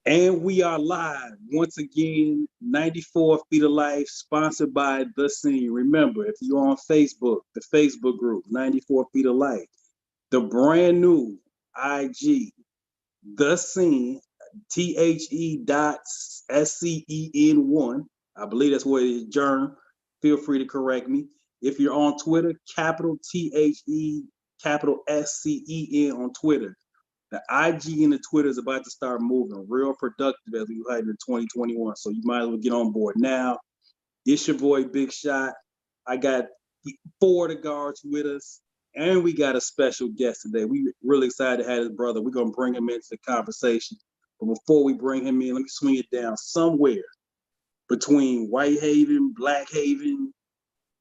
And we are live once again, 94 Feet of Life, sponsored by The Scene. Remember, if you're on Facebook, the Facebook group, 94 Feet of Life, the brand new IG, The Scene, THE.SCEN1. I believe that's what it is, Germ. Feel free to correct me. If you're on Twitter, capital THE, capital SCEN on Twitter. The IG and the Twitter is about to start moving real productive as we head into 2021. So you might as well get on board now. It's your boy Big Shot. I got 4 of the guards with us, and we got a special guest today. We really excited to have his brother. We're gonna bring him into the conversation. But before we bring him in, let me swing it down somewhere between Whitehaven, Blackhaven,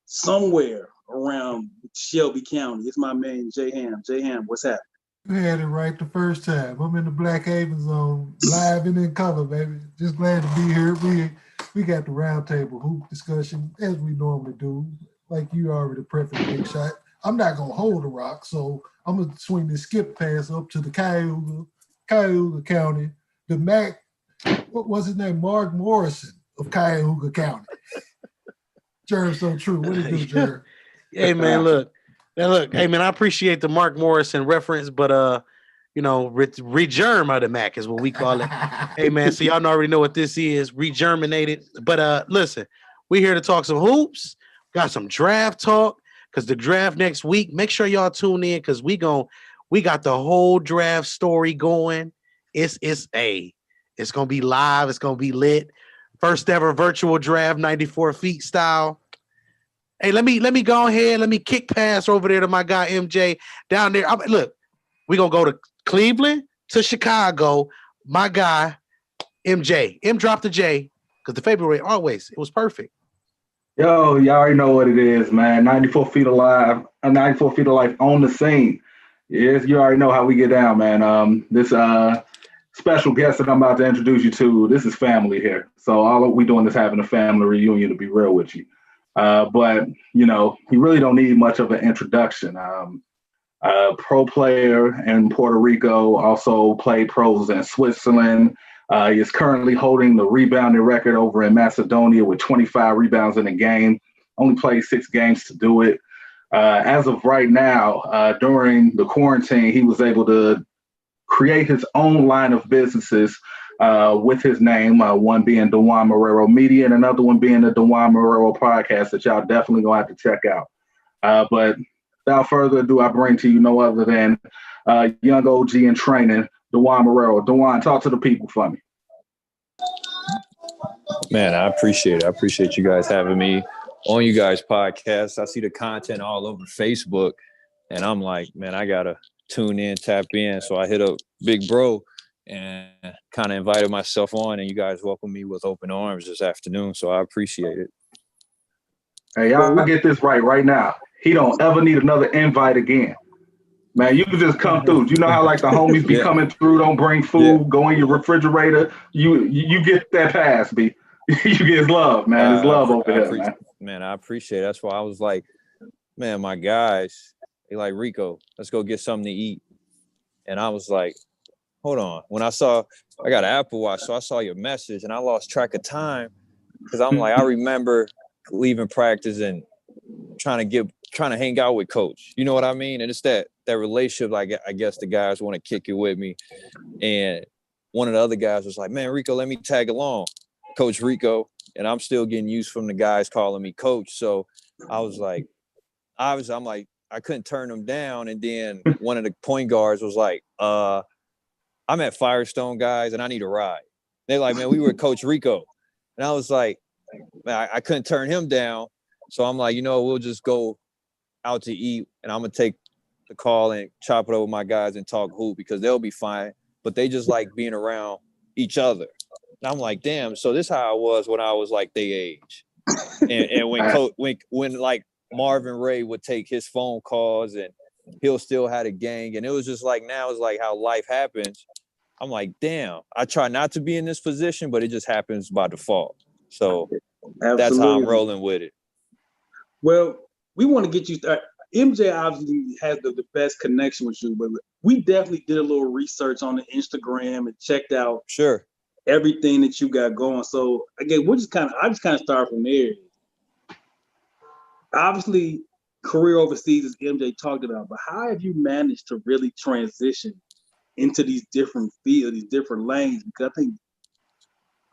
somewhere around Shelby County. It's my man J Ham. J Ham, what's happening? You had it right the first time. I'm in the Black Haven zone, live and in color, baby. Just glad to be here. We got the roundtable hoop discussion as we normally do. Like you already prefaced, Big Shot. I'm not gonna hold the rock, so I'm gonna swing this skip pass up to the Cuyahoga County. The Mac, what was his name? Mark Morrison of Cuyahoga County. Jerm's so true. What did you do, Jerm? Hey man, look. Now look, hey man, I appreciate the Mark Morrison reference, but regerm of the Mac is what we call it. Hey man, so y'all already know what this is, regerminated. But listen, we here to talk some hoops, got some draft talk, because the draft next week. Make sure y'all tune in because we got the whole draft story going. It's gonna be live, it's gonna be lit. First ever virtual draft, 94 feet style. Hey, let me go ahead. Let me kick pass over there to my guy MJ down there. Look, we're going to go to Cleveland to Chicago. My guy, MJ. M dropped the J because the February always, it was perfect. Yo, y'all already know what it is, man. 94 feet alive, 94 feet of life on the scene. Yes, you already know how we get down, man. This special guest that I'm about to introduce you to, this is family here. So all we doing is having a family reunion, to be real with you. But, you really don't need much of an introduction. Pro player in Puerto Rico, also played pros in Switzerland. He is currently holding the rebounding record over in Macedonia with 25 rebounds in a game. Only played 6 games to do it. As of right now, during the quarantine, he was able to create his own line of businesses with his name, one being Dejuan Marrero Media and another one being the Dejuan Marrero podcast that y'all definitely gonna have to check out. But without further ado, I bring to you no other than young OG in training, Dejuan Marrero. Dejuan, talk to the people for me. Man, I appreciate it. I appreciate you guys having me on you guys' podcast. I see the content all over Facebook, and I'm like, man, I gotta tune in, tap in. So I hit up Big Bro and kind of invited myself on, and you guys welcomed me with open arms this afternoon, so I appreciate it. Hey, y'all get this right now. He don't ever need another invite again. Man, you can just come through. You know how like the homies be coming through, don't bring food, go in your refrigerator. You get that pass, B. You get love, man. It's love over here, man. Man, I appreciate it. That's why I was like, man, my guys, they like, Rico, let's go get something to eat. And I was like, hold on. When I got an Apple Watch, so I saw your message and I lost track of time because I'm like, I remember leaving practice and trying to hang out with Coach. You know what I mean? And it's that relationship. Like I guess the guys want to kick it with me. And one of the other guys was like, man, Rico, let me tag along, Coach Rico. And I'm still getting used from the guys calling me Coach. So I was like, I'm like, I couldn't turn them down. And then one of the point guards was like, I'm at Firestone, guys, and I need a ride. They're like, man, we were at Coach Rico. And I was like, man, I couldn't turn him down. So I'm like, we'll just go out to eat, and I'm going to take the call and chop it over with my guys and talk hoop because they'll be fine. But they just like being around each other. And I'm like, damn, so this is how I was when I was like their age. And when like Marvin Ray would take his phone calls and he'll still have a gang. And it was just like, now it's like how life happens. I'm like, damn, I try not to be in this position, but it just happens by default. So That's how I'm rolling with it. Well, we want to get you started. MJ obviously has the best connection with you, but we definitely did a little research on the Instagram and checked out everything that you got going. So again, I just kind of start from there. Obviously, career overseas, as MJ talked about, but how have you managed to really transition into these different fields, these different lanes? Because I think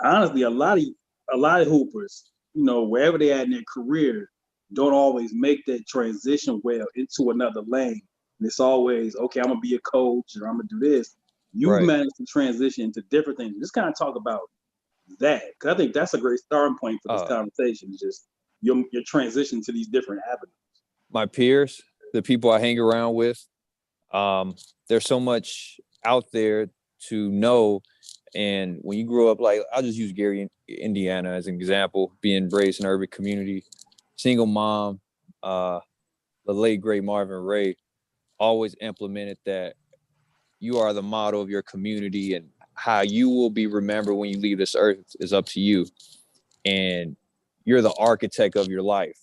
honestly, a lot of hoopers, wherever they at in their career, don't always make that transition well into another lane. And it's always, okay, I'm gonna be a coach or I'm gonna do this. You've Right. managed to transition into different things. Just kind of talk about that, because I think that's a great starting point for this conversation. Is just your transition to these different avenues. My peers, the people I hang around with, there's so much out there to know. And when you grow up, like, I'll just use Gary, Indiana as an example, being raised in an urban community, single mom, the late great Marvin Ray always implemented that you are the model of your community, and how you will be remembered when you leave this earth is up to you. And you're the architect of your life.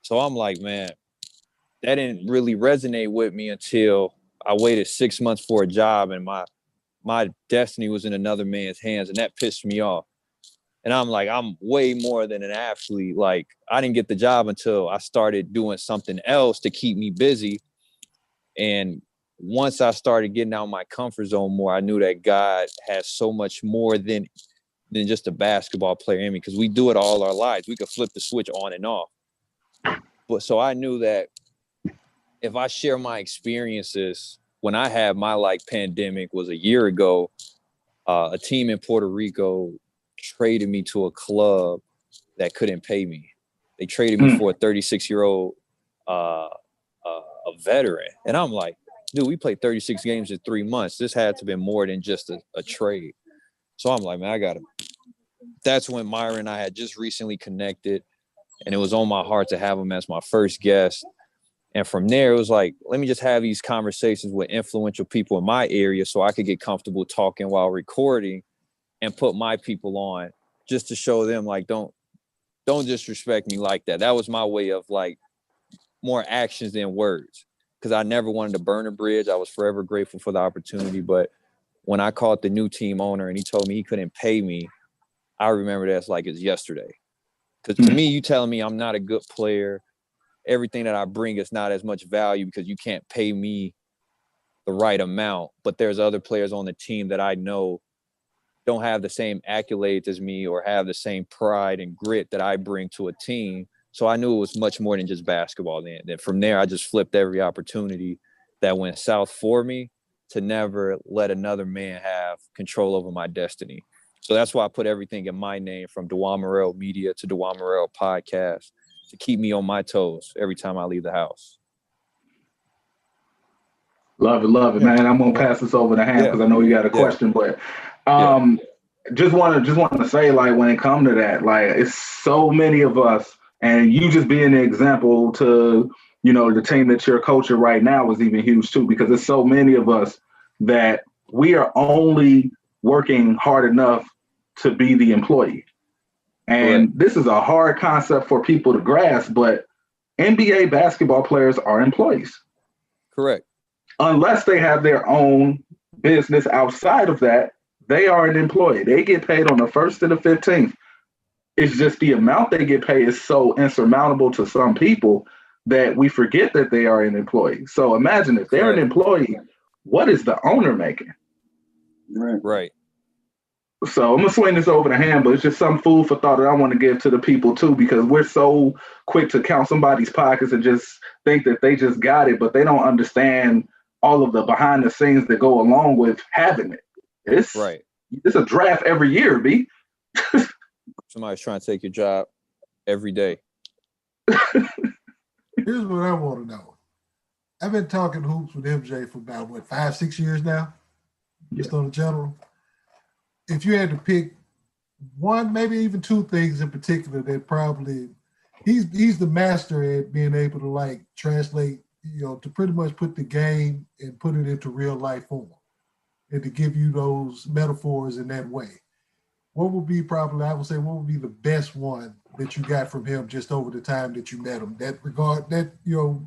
So I'm like, man, that didn't really resonate with me until I waited 6 months for a job, and my destiny was in another man's hands, and that pissed me off. And I'm like, I'm way more than an athlete. Like, I didn't get the job until I started doing something else to keep me busy. And once I started getting out of my comfort zone more, I knew that God has so much more than just a basketball player in me, because we do it all our lives. We could flip the switch on and off. But so I knew that if I share my experiences, when I had my pandemic was a year ago, a team in Puerto Rico traded me to a club that couldn't pay me. They traded me for a 36-year-old a veteran. And I'm like, dude, we played 36 games in 3 months. This had to have been more than just a trade. So I'm like, man, that's when Myra and I had just recently connected, and it was on my heart to have him as my first guest. And from there, it was like, let me just have these conversations with influential people in my area so I could get comfortable talking while recording and put my people on, just to show them, like, don't disrespect me like that. That was my way of, like, more actions than words, because I never wanted to burn a bridge. I was forever grateful for the opportunity. But when I called the new team owner and he told me he couldn't pay me, I remember that like it's yesterday. Because to me, you telling me I'm not a good player, everything that I bring is not as much value because you can't pay me the right amount. But there's other players on the team that I know don't have the same accolades as me or have the same pride and grit that I bring to a team. So I knew it was much more than just basketball then. Then from there, I just flipped every opportunity that went south for me to never let another man have control over my destiny. So that's why I put everything in my name, from Dejuan Marrero Media to Dejuan Marrero Podcast, to keep me on my toes every time I leave the house. Love it, man. I'm gonna pass this over to Ham because I know you got a question, but just want to say, like, when it comes to that, like, it's so many of us, and you just being an example to, the team that you're coaching right now is even huge too, because there's so many of us that we are only working hard enough to be the employee. And this is a hard concept for people to grasp, but NBA basketball players are employees. Correct. Unless they have their own business outside of that, they are an employee. They get paid on the 1st and the 15th. It's just the amount they get paid is so insurmountable to some people that we forget that they are an employee. So imagine if they're an employee, what is the owner making? Right. So I'm going to swing this over to Ham, but it's just some food for thought that I want to give to the people too, because we're so quick to count somebody's pockets and just think that they just got it, but they don't understand all of the behind the scenes that go along with having it. It's a draft every year, B. Somebody's trying to take your job every day. Here's what I want to know. I've been talking hoops with MJ for about, 5-6 years now? Just on the general. If you had to pick one, maybe even two things in particular that probably he's the master at being able to translate, to pretty much put the game and put it into real life form and to give you those metaphors in that way. What would be what would be the best one that you got from him just over the time that you met him? That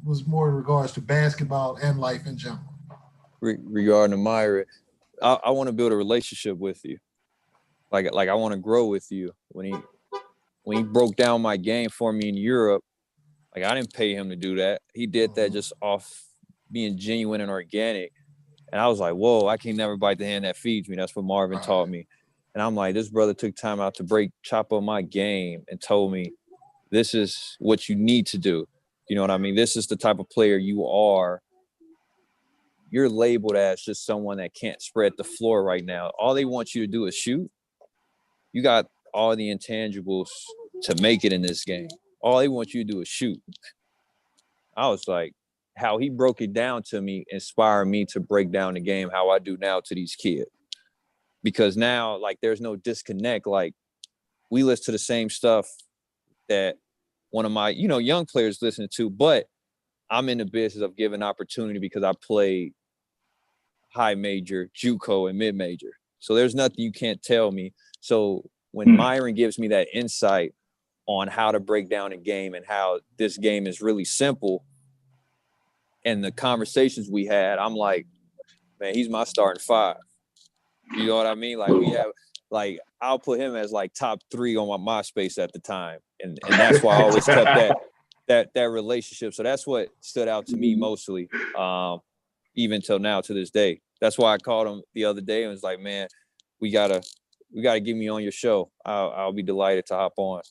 was more in regards to basketball and life in general. Regarding Myra, I want to build a relationship with you. Like I want to grow with you. When he broke down my game for me in Europe, like I didn't pay him to do that. He did that just off being genuine and organic. And I was like, whoa, I can never bite the hand that feeds me. That's what Marvin taught me. And I'm like, this brother took time out to chop up my game and told me, this is what you need to do. You know what I mean? This is the type of player you are. You're labeled as just someone that can't spread the floor right now. All they want you to do is shoot. You got all the intangibles to make it in this game. All they want you to do is shoot. I was like, how he broke it down to me inspired me to break down the game how I do now to these kids. Because now, like, there's no disconnect. Like, we listen to the same stuff that one of my, young players listen to, but I'm in the business of giving opportunity because I played high major, JUCO, and mid major. So there's nothing you can't tell me. So when Myron gives me that insight on how to break down a game and how this game is really simple, and the conversations we had, I'm like, man, he's my starting five. You know what I mean? Like we have, like I'll put him as like top 3 on my MySpace at the time, and that's why I always kept that relationship. So that's what stood out to me mostly, even till now to this day. That's why I called him the other day and was like, man, we gotta get me on your show. I'll be delighted to hop on.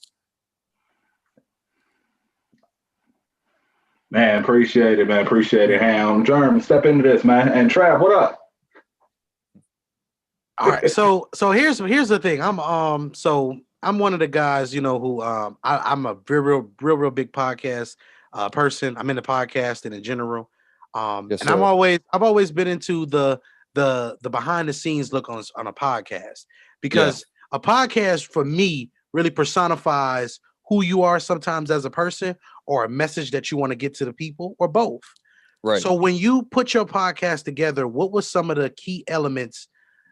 Man, appreciate it, man. Appreciate it, Ham. Germ, step into this, man. And Trav, what up? All right, so here's the thing. I'm one of the guys, who I'm a real big podcast person. I'm into podcasting in general. Yes, and sir. I've always been into the behind the scenes look on a podcast, because a podcast for me really personifies who you are sometimes as a person, or a message that you want to get to the people, or both. Right. So when you put your podcast together, what was some of the key elements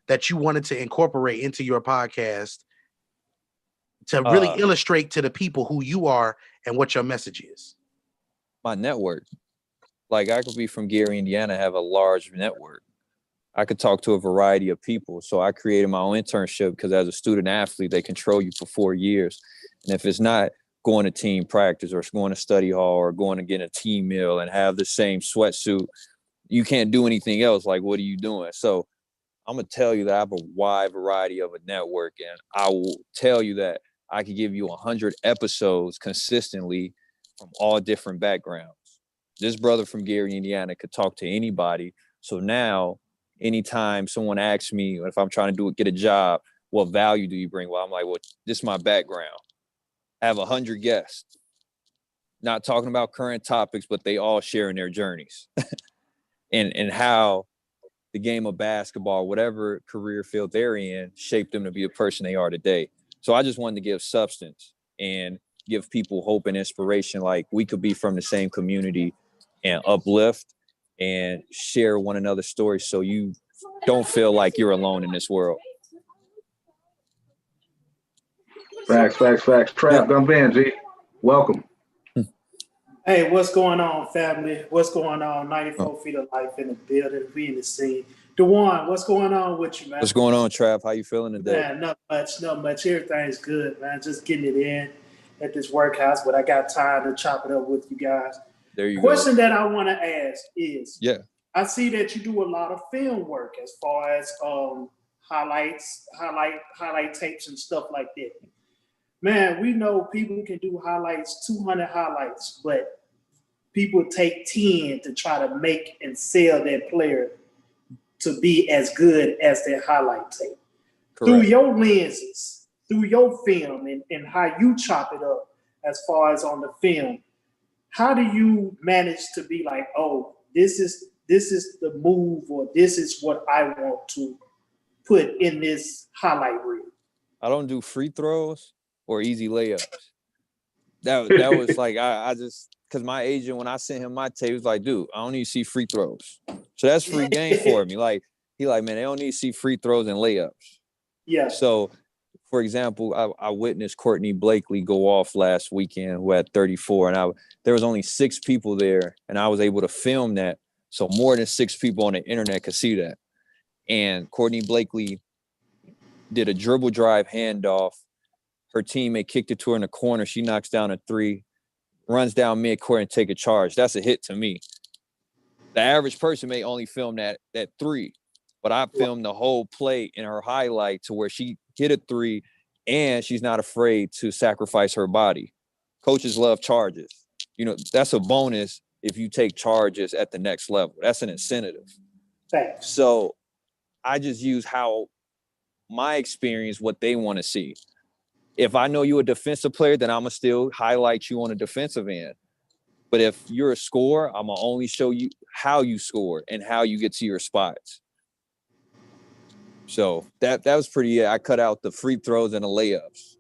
that you wanted to incorporate into your podcast to really illustrate to the people who you are and what your message is? My network. Like I could be from Gary, Indiana, have a large network. I could talk to a variety of people. So I created my own internship because as a student athlete, they control you for 4 years. And if it's not going to team practice or going to study hall or going to get a team meal and have the same sweatsuit, you can't do anything else. Like, what are you doing? So I'm going to tell you that I have a wide variety of a network, and I will tell you that I could give you 100 episodes consistently from all different backgrounds. This brother from Gary, Indiana could talk to anybody. So now anytime someone asks me if I'm trying to get a job, what value do you bring? Well, I'm like, well, this is my background. I have 100 guests, not talking about current topics, but they all sharing their journeys and how the game of basketball, whatever career field they're in, shaped them to be the person they are today. So I just wanted to give substance and give people hope and inspiration. Like we could be from the same community and uplift and share one another's stories so you don't feel like you're alone in this world. Facts. Trav, jump in, G. Welcome. Hey, what's going on, family? What's going on? 94 feet of life in the building. We in the scene. Dejuan, what's going on with you, man? What's going on, Trav? How you feeling today? Man, not much. Everything's good, man. Just getting it in at this workhouse, but I got time to chop it up with you guys. There you go. Question that I want to ask is, I see that you do a lot of film work as far as highlight tapes and stuff like that. Man, we know people can do highlights, 200 highlights, but people take 10 to try to make and sell their player to be as good as their highlight tape. Correct. Through your lenses, through your film and how you chop it up as far as on the film, how do you manage to be like, oh, this is the move, or this is what I want to put in this highlight reel? I don't do free throws or easy layups. That was like, I just, because my agent, when I sent him my tape, was like, dude, I don't need to see free throws. So that's free game for me. Like, he like, man, they don't need to see free throws and layups. Yeah. So, for example, I witnessed Courtney Blakely go off last weekend, who had 34, and there was only 6 people there, and I was able to film that. So more than 6 people on the internet could see that. And Courtney Blakely did a dribble drive handoff. Her teammate kicked it to her in the corner. She knocks down a 3, runs down midcourt and take a charge. That's a hit to me. The average person may only film that 3, but I filmed the whole play in her highlight to where she hit a 3 and she's not afraid to sacrifice her body. Coaches love charges. You know, that's a bonus if you take charges at the next level. That's an incentive. Thanks. So I just use how my experience, what they want to see. If I know you're a defensive player, then I'm going to still highlight you on the defensive end. But if you're a scorer, I'm going to only show you how you score and how you get to your spots. So that was pretty, I cut out the free throws and the layups.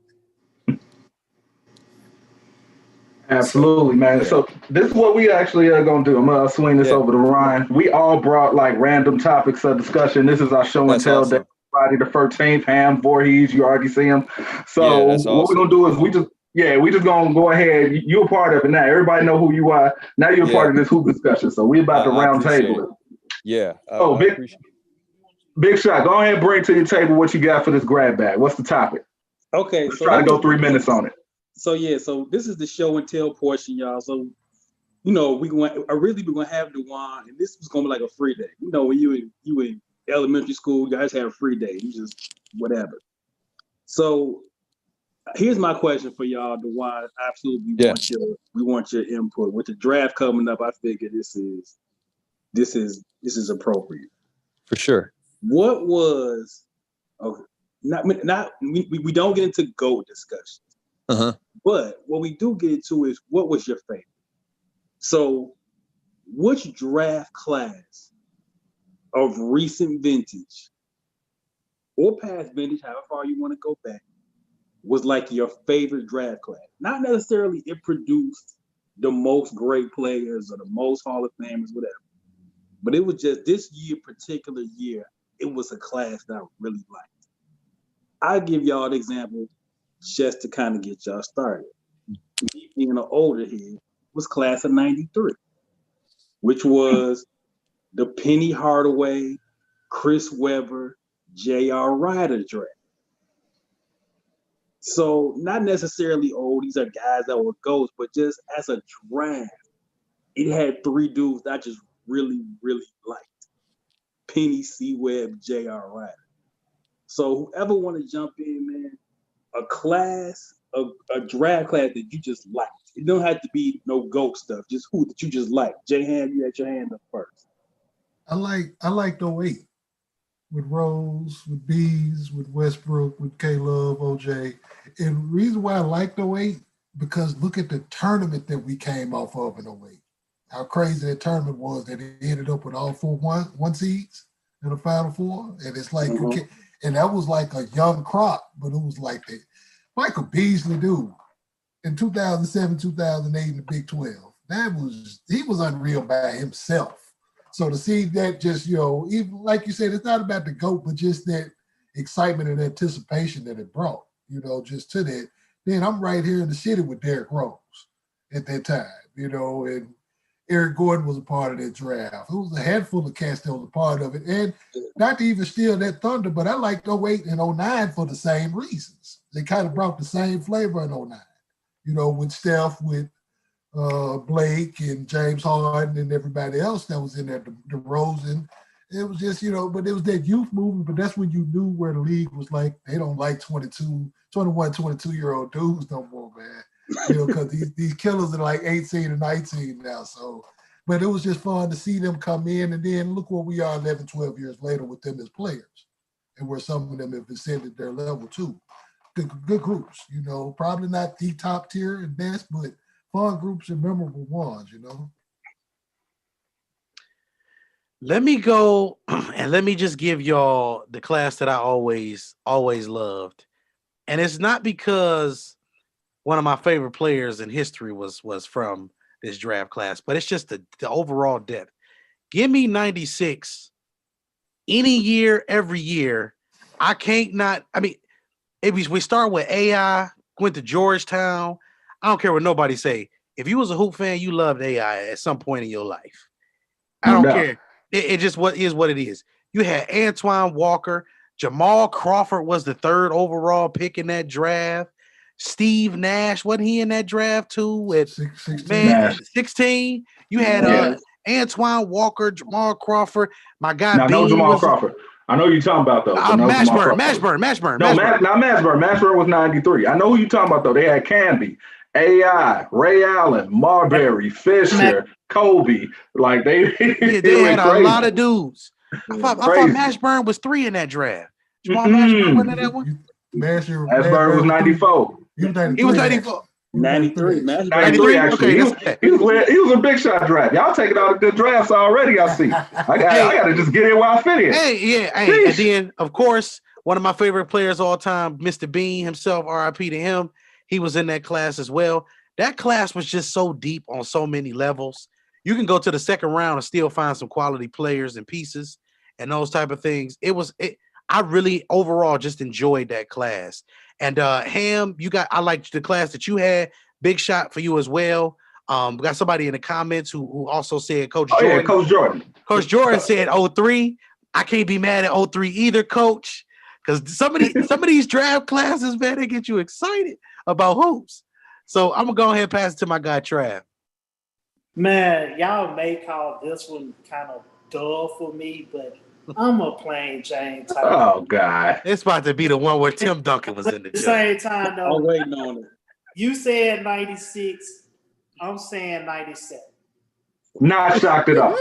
Absolutely, man. So this is what we actually are going to do. I'm going to swing this over to Ryan. We all brought like random topics of discussion. This is our show and tell day. Friday the 13th. Ham, Voorhees, you already see him. So what we're going to do is we just going to go ahead. You're a part of it now. Everybody know who you are. Now you're a part of this hoop discussion. So we're about to round table it. Yeah. Big Shot, go ahead and bring to your table what you got for this grab bag. What's the topic? Okay. Let's try to go 3 minutes on it. So this is the show and tell portion, y'all. So, you know, we're gonna have Dejuan, and this was gonna be like a free day. You know, when you in elementary school, you guys have a free day. You just whatever. So here's my question for y'all, Dejuan. Absolutely, we want your input. With the draft coming up, I figure this is appropriate. For sure. What was we don't get into GOAT discussion. Uh-huh. But what we do get into is what was your favorite? So which draft class of recent vintage or past vintage, however far you want to go back, was like your favorite draft class? Not necessarily it produced the most great players or the most Hall of Famers, whatever. But it was just this particular year, it was a class that I really liked. I'll give y'all an example just to kind of get y'all started. Me being an older head was class of 93, which was the Penny Hardaway, Chris Webber, J.R. Ryder draft. So not necessarily old, these are guys that were GOATs, but just as a draft, it had 3 dudes that I just really, really liked. Penny, C-Webb, J.R. Ryder. So whoever want to jump in, man, a draft class that you just liked. It don't have to be no GOAT stuff. Just who that you just like. J-Ham, you had your hand up first. I liked 08 with Rose, with Bees, with Westbrook, with K-Love, OJ. And the reason why I liked 08, because look at the tournament that we came off of in 08. How crazy that tournament was that it ended up with all 4 one seeds in the Final Four. And it's like, and that was like a young crop, but it was like the Michael Beasley dude in 2007, 2008 in the Big 12. He was unreal by himself. So to see that just, you know, even like you said, it's not about the GOAT, but just that excitement and anticipation that it brought, you know, just to that. Then I'm right here in the city with Derrick Rose at that time, you know, and Eric Gordon was a part of that draft. It was a handful of cats that was a part of it. And not to even steal that thunder, but I liked 08 and 09 for the same reasons. They kind of brought the same flavor in 09, you know, with Steph, with Blake and James Harden and everybody else that was in there, DeRozan. It was just, you know, but it was that youth movement, but that's when you knew where the league was like, they don't like 21, 22-year-old dudes no more, man. You know, because these killers are like 18 and 19 now. So, but it was just fun to see them come in, and then look where we are 11, 12 years later with them as players, and where some of them have ascended their level too. Good groups, you know, probably not the top tier at best, but fun groups and memorable ones, you know. Let me go and let me just give y'all the class that I always loved. And it's not because one of my favorite players in history was from this draft class, but it's just the overall depth. Give me 96 any year, every year. I can't not. I mean, if we start with AI, went to Georgetown. I don't care what nobody say. If you was a hoop fan, you loved AI at some point in your life. I don't care. It just what is what it is. You had Antoine Walker, Jamal Crawford was the 3rd overall pick in that draft. Steve Nash, wasn't he in that draft too? With 16. You had Antoine Walker, Jamal Crawford, my guy Now, no Bean Jamal was Crawford. I know you're talking about though. But no Mashburn. No, not Mashburn. Mashburn was 93. I know who you're talking about though. They had Canby, AI, Ray Allen, Marbury, Fisher, Kobe. Like they had crazy. a lot of dudes. I thought Mashburn was 3 in that draft. Jamal Mashburn wasn't in that one. Mashburn was 94. He was 94. 93. 93 actually. Okay, he was a big shot draft. Y'all taking all the good drafts already, I see. I got to just get in where I fit in. Hey, and then, of course, one of my favorite players all time, Mr. Bean himself, RIP to him. He was in that class as well. That class was just so deep on so many levels. You can go to the 2nd round and still find some quality players and pieces and those type of things. I really overall just enjoyed that class. And Ham, I liked the class that you had. Big shot for you as well. We got somebody in the comments who also said Coach Jordan. Yeah, Coach Jordan. Coach Jordan said 03. I can't be mad at 03 either, Coach. Because some of these draft classes, man, they get you excited about hoops. So I'm gonna go ahead and pass it to my guy Trav. Man, y'all may call this one kind of dull for me, but I'm a plain Jane type. Oh God, it's about to be the one where Tim Duncan was in the same time though. I'm waiting on it. You said 96. I'm saying 97. Not shocked at all.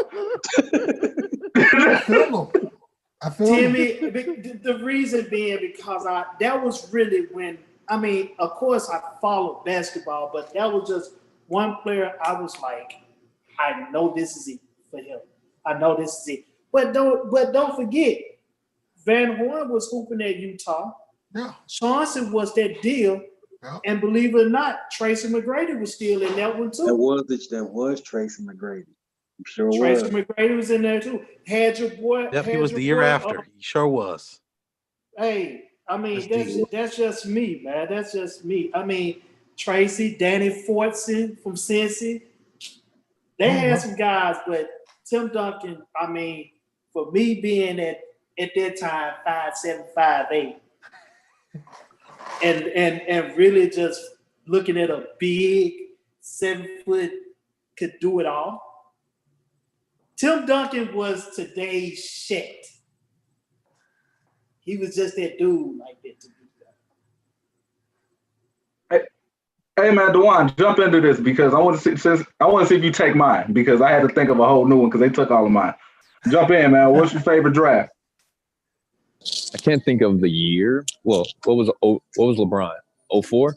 I feel Timmy, the reason being because that was really when, of course I followed basketball, but that was just one player I was like, I know this is it for him. I know this is it. But don't forget, Van Horn was hooping at Utah. Yeah. Chauncey was that deal. Yeah. And believe it or not, Tracy McGrady was still in that one too. That was Tracy McGrady. I'm sure Tracy McGrady was in there too. Had your boy. Yep, he was the year after. He sure was. Hey, that's just me, man. That's just me. Tracy, Danny Fortson from Cincy. They had some guys, but Tim Duncan, for me being at that time 5'7", 5'8", and really just looking at a big 7 foot could do it all. Tim Duncan was today's Chet. He was just that dude like that to do that. Hey man, Dejuan, jump into this because I want to see if you take mine because I had to think of a whole new one because they took all of mine. Jump in, man. What's your favorite draft? I can't think of the year. Well, what was LeBron? 04?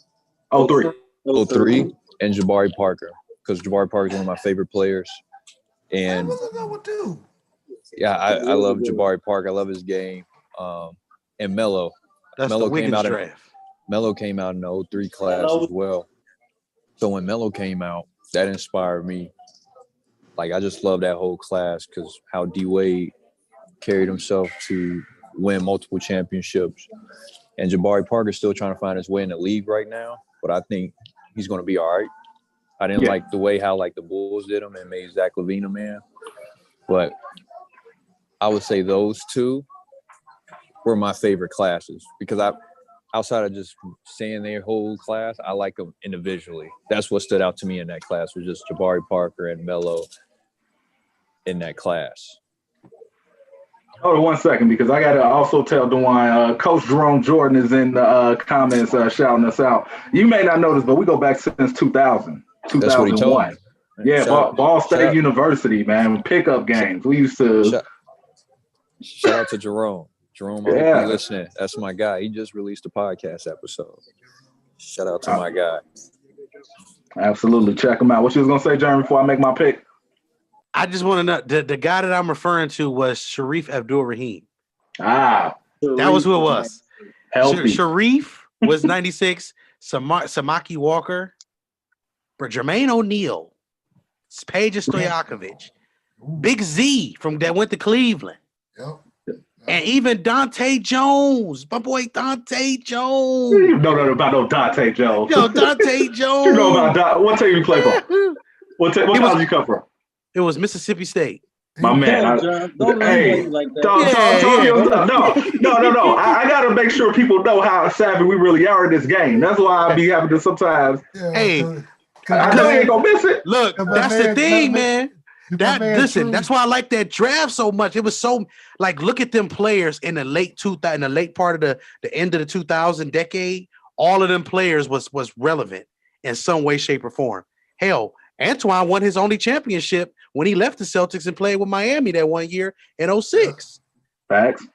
03. 03 and Jabari Parker because Jabari Parker is one of my favorite players. And yeah, I love Jabari Parker. I love his game. And Melo. Melo came out draft. Melo came out in the 03 class as well. So when Melo came out, that inspired me. Like I just love that whole class because how D Wade carried himself to win multiple championships. And Jabari Parker's still trying to find his way in the league right now, but I think he's going to be all right. I didn't like the way how the Bulls did him and made Zach LaVine a man. But I would say those two were my favorite classes because outside of just saying their whole class, I like them individually. That's what stood out to me in that class was just Jabari Parker and Melo in that class. Hold on 1 second because I got to also tell Dejuan, Coach Jerome Jordan is in the comments shouting us out. You may not know this, but we go back since 2000. 2001. That's what he told me. Yeah, Ball State University, man. Pickup games. We used to. Shout out to Jerome. Jerome, I hope you're listening. That's my guy. He just released a podcast episode. Shout out to my guy. Absolutely. Check him out. What you was going to say, Jeremy, before I make my pick? I just want to know, the guy that I'm referring to was Sharif Abdul-Rahim. That was who it was. Healthy. Sharif was 96. Samaki Walker. Jermaine O'Neal, Peja Stojakovic, Big Z that went to Cleveland, and even Dante Jones, my boy Dante Jones. You don't know about no Dante Jones. Yo, Dante Jones. You know about what team you play for? What college you come from? It was Mississippi State. My man, Tell him, John. Don't let him play hey, you like that. talk your stuff. No. I gotta make sure people know how savvy we really are in this game. That's why I be having to sometimes. Yeah, Hey, I know you ain't gonna miss it. look, my that's the man- thing, my man. my man Listen, True- that's why I like that draft so much. It was so like, look at them players in the late 2000, in the late part of the end of the 2000 decade. All of them players was relevant in some way, shape, or form. Hell, Antoine won his only championship when he left the Celtics and played with Miami that one year in 06. Facts.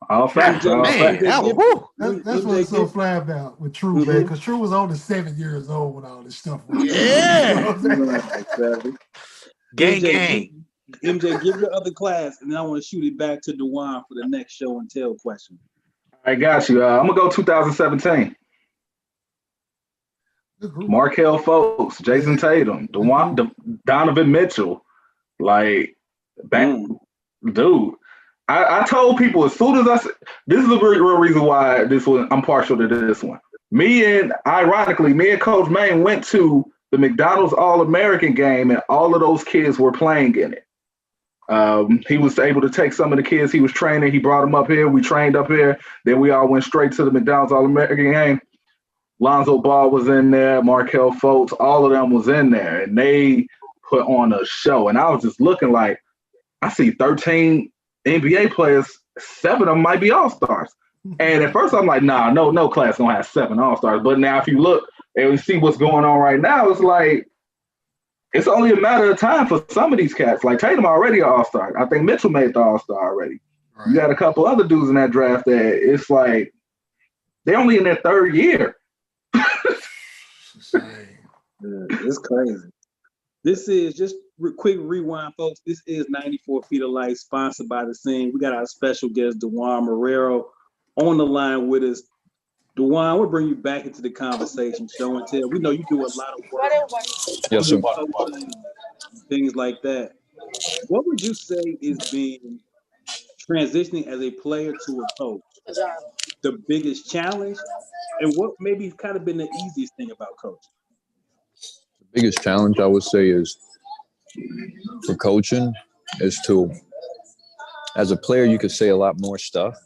All facts. All Man, facts. that was, whew. That's what's so flamed out with True, man, because True was only 7 years old when all this stuff was. Yeah. You know what I'm saying? Gang. MJ, give your other class, and then I want to shoot it back to Dejuan for the next show and tell question. I got you. I'm gonna go 2017. Good group. Markelle Fultz, Jason Tatum, Donovan Mitchell. Like, dude, I told people as soon as I said, this is the real reason why this one, I'm partial to this one. Ironically, me and Coach Maine went to the McDonald's All-American game, and all of those kids were playing in it. He was able to take some of the kids he was training. He brought them up here. We trained up here. Then we all went straight to the McDonald's All-American game. Lonzo Ball was in there, Markelle Fultz, all of them was in there, and they put on a show. And I was just looking like, I see 13 NBA players, 7 of them might be all-stars. And at first I'm like, nah, no class gonna have 7 all-stars. But now if you look and we see what's going on right now, it's like, it's only a matter of time for some of these cats. Like Tatum already an all-star. I think Mitchell made the all-star already. Right. You got a couple other dudes in that draft that it's like, they're only in their 3rd year. It's crazy. This is just quick rewind, folks. This is 94 Feet of Light, sponsored by the Scene. We got our special guest, Dejuan Marrero, on the line with us. Dejuan, we'll bring you back into the conversation, show and tell. We know you do a lot of work. Yes, sir. Things like that. What would you say is being transitioning as a player to a coach the biggest challenge, and what maybe kind of been the easiest thing about coaching? The biggest challenge I would say is for coaching is to, as a player, you could say a lot more stuff,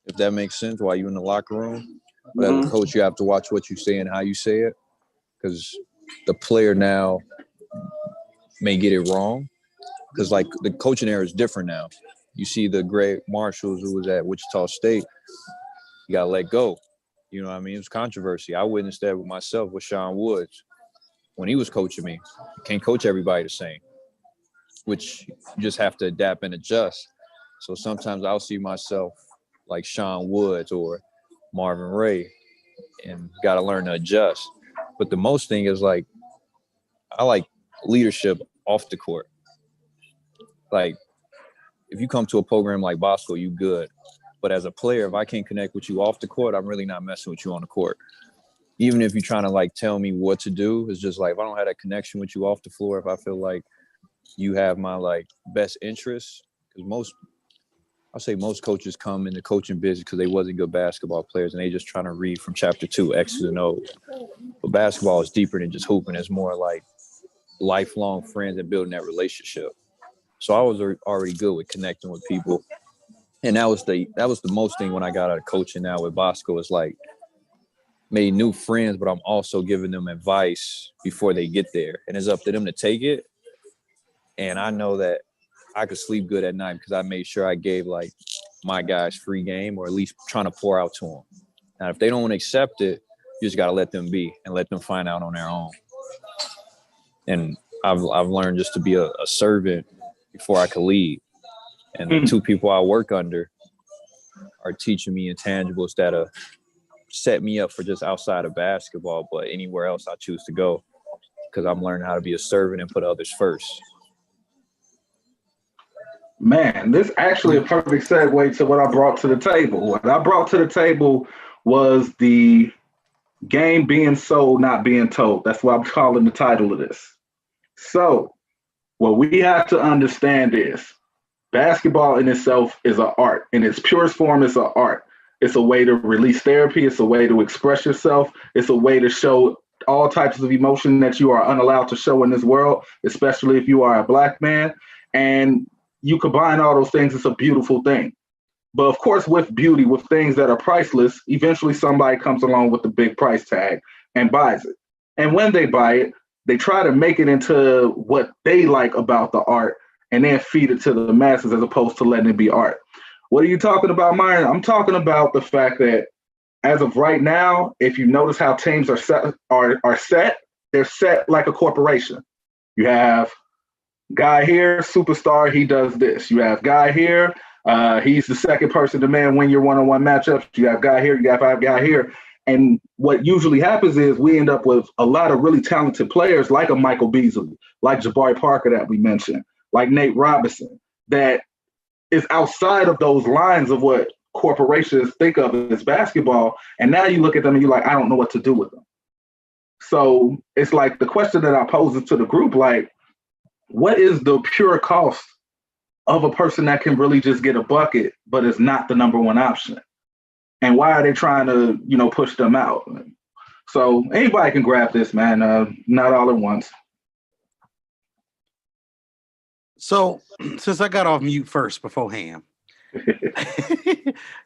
if that makes sense, while you're in the locker room. But as a coach, you have to watch what you say and how you say it, because the player now may get it wrong. Because like the coaching era is different now. You see the great Marshalls who was at Wichita State, you got to let go. You know what I mean? It was controversy. I witnessed that with myself with Sean Woods when he was coaching me. You can't coach everybody the same, which you just have to adapt and adjust. So sometimes I'll see myself like Sean Woods or Marvin Ray and got to learn to adjust. But the most thing is like, I like leadership off the court. Like, if you come to a program like Bosco, you good. But as a player, if I can't connect with you off the court, I'm really not messing with you on the court. Even if you're trying to like tell me what to do, it's just like, if I don't have that connection with you off the floor, if I feel like you have my like best interests, because I'll say most coaches come in the coaching business because they wasn't good basketball players and they just trying to read from chapter 2, X's and O's. But basketball is deeper than just hooping. It's more like lifelong friends and building that relationship. So I was already good with connecting with people. And that was the most thing when I got out of coaching now with Bosco, is like made new friends, but I'm also giving them advice before they get there. And it's up to them to take it. And I know that I could sleep good at night because I made sure I gave like my guys free game, or at least trying to pour out to them. Now, if they don't accept it, you just got to let them be and let them find out on their own. And I've learned just to be a servant before I could lead. And the 2 people I work under are teaching me intangibles that set me up for just outside of basketball, but anywhere else I choose to go, because I'm learning how to be a servant and put others first. Man, this actually a perfect segue to what I brought to the table. What I brought to the table was the game being sold, not being told. That's what I'm calling the title of this. So what we have to understand is basketball in itself is an art. In its purest form, it's an art. It's a way to release therapy. It's a way to express yourself. It's a way to show all types of emotion that you are unallowed to show in this world, especially if you are a Black man. And you combine all those things, it's a beautiful thing. But of course, with beauty, with things that are priceless, eventually somebody comes along with the big price tag and buys it. And when they buy it, they try to make it into what they like about the art and then feed it to the masses as opposed to letting it be art. What are you talking about, Myron? I'm talking about the fact that as of right now, if you notice how teams are set, they're set like a corporation. You have guy here, superstar, he does this. You have guy here, he's the second person to win your one-on-one matchups. You have guy here, you got five guy here. And what usually happens is we end up with a lot of really talented players like a Michael Beasley, like Jabari Parker that we mentioned, like Nate Robinson, that is outside of those lines of what corporations think of as basketball. And now you look at them and you're like, I don't know what to do with them. So it's like the question that I pose to the group, like, what is the pure cost of a person that can really just get a bucket, but is not the number one option? And why are they trying to, push them out? So anybody can grab this, man. Not all at once. So since I got off mute first before Ham,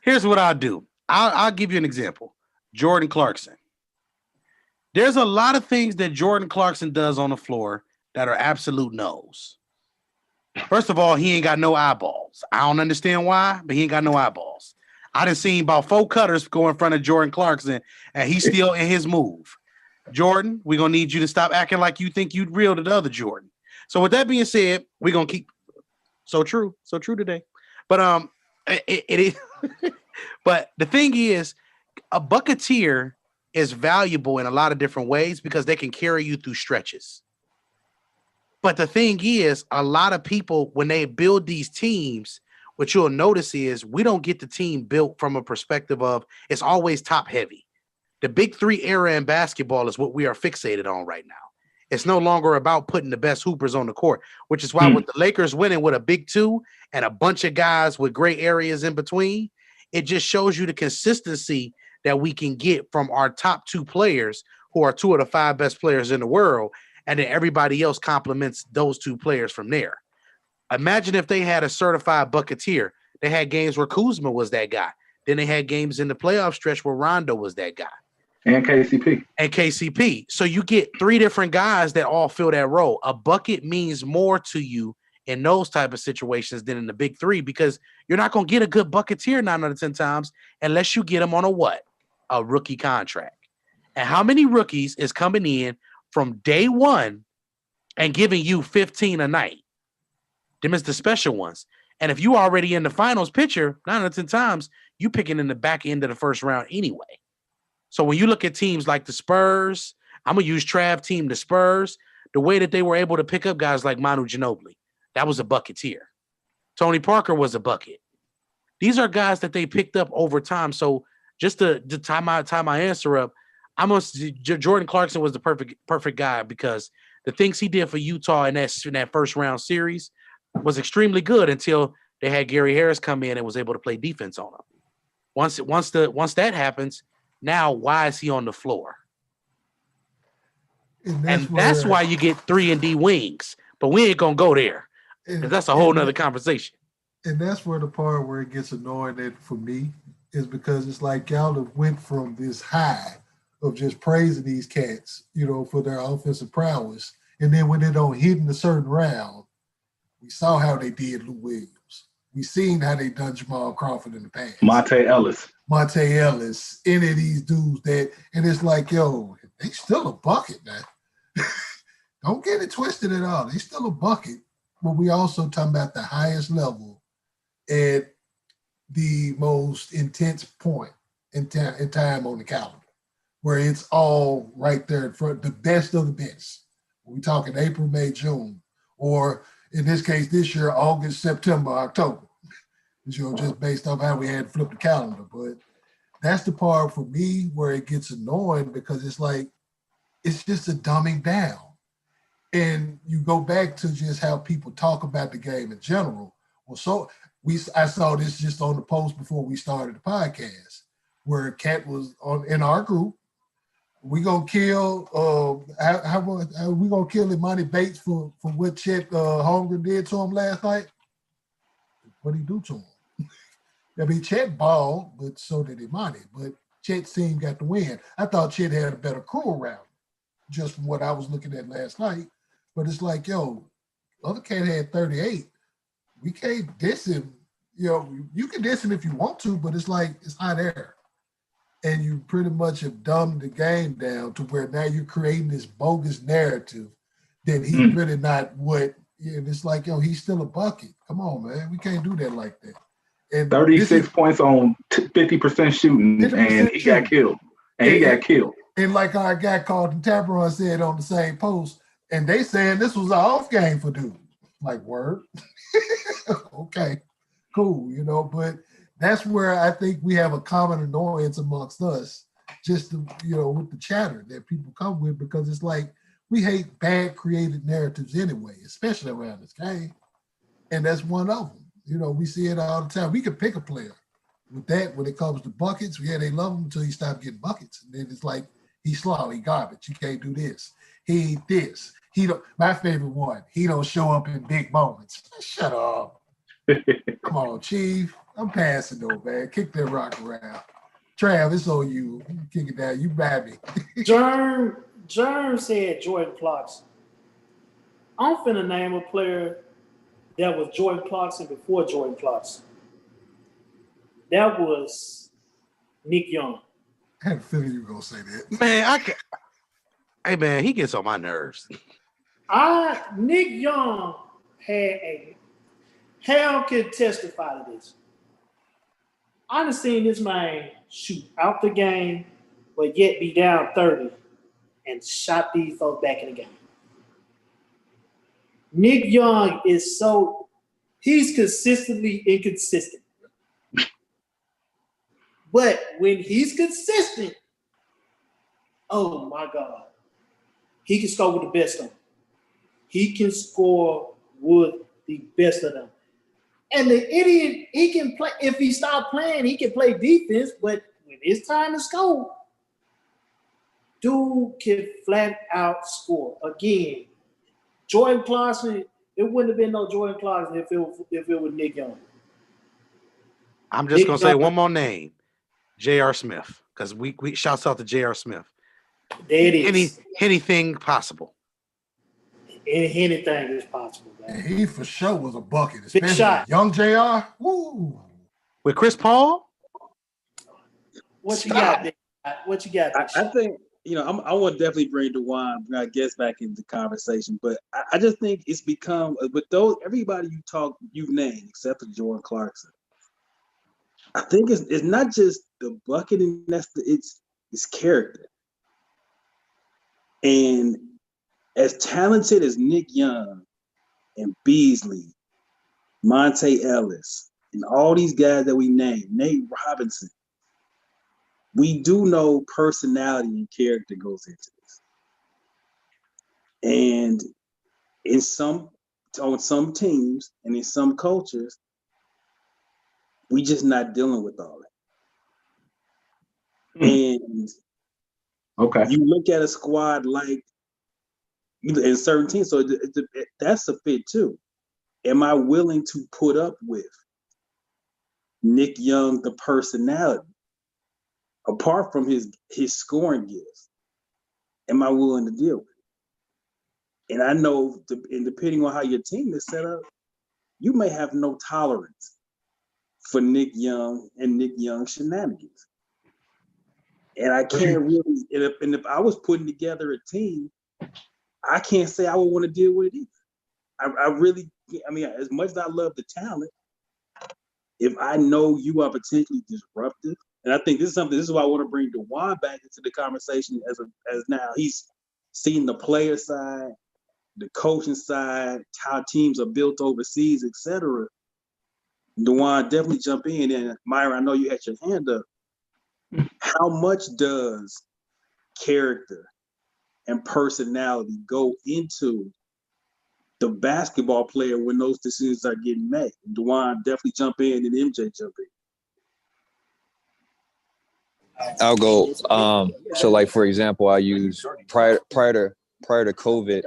here's what I'll do. I'll give you an example. Jordan Clarkson. There's a lot of things that Jordan Clarkson does on the floor that are absolute no's. First of all, he ain't got no eyeballs. I don't understand why, but he ain't got no eyeballs. I done seen about 4 cutters go in front of Jordan Clarkson, and he's still in his move. Jordan, we're going to need you to stop acting like you think you'd real to the other Jordan. So with that being said, we're going to keep so true today. But it is but the thing is, a bucketeer is valuable in a lot of different ways because they can carry you through stretches. But the thing is, a lot of people, when they build these teams, what you'll notice is we don't get the team built from a perspective of it's always top heavy. The big 3 era in basketball is what we are fixated on right now. It's no longer about putting the best hoopers on the court, which is why with the Lakers winning with a big 2 and a bunch of guys with gray areas in between, it just shows you the consistency that we can get from our top 2 players who are 2 of the 5 best players in the world. And then everybody else complements those 2 players from there. Imagine if they had a certified bucketeer. They had games where Kuzma was that guy. Then they had games in the playoff stretch where Rondo was that guy. And KCP. So you get 3 different guys that all fill that role. A bucket means more to you in those type of situations than in the big 3 because you're not going to get a good bucketeer 9 out of 10 times unless you get them on a rookie contract. And how many rookies is coming in from day one and giving you 15 a night? Them is the special ones. And if you already in the finals picture, 9 out of 10 times, you picking in the back end of the first round anyway. So when you look at teams like the Spurs, I'm going to use Trav team, the Spurs, the way that they were able to pick up guys like Manu Ginobili, that was a bucketeer. Tony Parker was a bucket. These are guys that they picked up over time. So just to tie my answer up, Jordan Clarkson was the perfect guy because the things he did for Utah in that first round series was extremely good until they had Gary Harris come in and was able to play defense on him. Once that happens, now why is he on the floor? And that's why you get 3-and-D wings. But we ain't gonna go there because that's a whole nother conversation. And that's where the part where it gets annoying for me is because it's like y'all have went from this high of just praising these cats, for their offensive prowess. And then when they don't hit in a certain round, we saw how they did Lou Williams. We seen how they done Jamal Crawford in the past. Monte Ellis, any of these dudes and it's like, yo, they still a bucket, man. Don't get it twisted at all. They still a bucket, but we also talking about the highest level at the most intense point in time on the calendar, where it's all right there in front, the best of the best. We talking April, May, June, or in this case, this year, August, September, October. Just based off how we had to flip the calendar. But that's the part for me where it gets annoying because it's like, it's just a dumbing down. And you go back to just how people talk about the game in general. Well, I saw this just on the post before we started the podcast, where Kat was in our group We gonna kill we gonna kill Imani Bates for what Chet Holmgren did to him last night? What he do to him? I mean, Chet balled, but so did Imani. But Chet's team got the win. I thought Chet had a better crew around, just from what I was looking at last night. But it's like, yo, other cat had 38. We can't diss him. You know, you can diss him if you want to, but it's like it's not there. And you pretty much have dumbed the game down to where now you're creating this bogus narrative that he's really not what. And it's like, yo, he's still a bucket. Come on, man. We can't do that like that. And 36 points on 50% shooting, 50% and he got killed. And he got killed. And like our guy called Tabaron said on the same post, and they saying this was an off game for dude. Like, word. Okay, cool, you know, but that's where I think we have a common annoyance amongst us, just to, you know, with the chatter that people come with, because it's like we hate bad created narratives anyway, especially around this game. And that's one of them. You know, we see it all the time. We can pick a player with that when it comes to buckets. Yeah, they love him until he stops getting buckets. And then it's like, he's slow, he garbage. You can't do this. He ain't this. He don't, my favorite one, he don't show up in big moments. Shut up. Come on, Chief. I'm passing though, man. Kick that rock around. Trav, it's on you. Kick it down. You bad me. Jerm said Jordan Clarkson. I'm finna name a player that was Jordan Clarkson before Jordan Clarkson. That was Nick Young. I had a feeling you were gonna say that. Man, hey man, he gets on my nerves. Nick Young had a Hal can testify to this. I done seen this man shoot out the game, but yet be down 30 and shot these folks back in the game. Nick Young is he's consistently inconsistent. But when he's consistent, oh my God, he can score with the best of them. He can score with the best of them. And the idiot, he can play. If he stopped playing, he can play defense. But when it's time to score, dude can flat out score. Again, Jordan Clarkson, it wouldn't have been no Jordan Clarkson if it was Nick Young. I'm just gonna say one more name, J.R. Smith, because we shouts out to J.R. Smith. There it is. Anything possible. Anything is possible, man. He for sure was a bucket, Big especially shot. young JR. Woo. With Chris Paul? What you got there? What you got there? I think, you know, I want to definitely bring Dejuan, I guess, back into the conversation, but I just think it's become, with those, everybody you've named, except for Jordan Clarkson, I think it's not just the bucketing, it's character. And as talented as Nick Young and Beasley, Monte Ellis, and all these guys that we named, Nate Robinson, we do know personality and character goes into this. And on some teams and in some cultures, we just not dealing with all that. And okay, you look at a squad like in certain teams, so that's a fit too. Am I willing to put up with Nick Young, the personality, apart from his scoring gifts? Am I willing to deal with it? And I know, and depending on how your team is set up, you may have no tolerance for Nick Young and Nick Young shenanigans. And I can't really, and if I was putting together a team, I can't say I would want to deal with it either. I really, as much as I love the talent, if I know you are potentially disruptive, and I think this is why I want to bring Dejuan back into the conversation as now he's seen the player side, the coaching side, how teams are built overseas, etc. Dejuan, definitely jump in. And Myra, I know you had your hand up. How much does character and personality go into the basketball player when those decisions are getting made? Dejuan, definitely jump in, and MJ jump in. I'll go. So like for example, I use prior to COVID.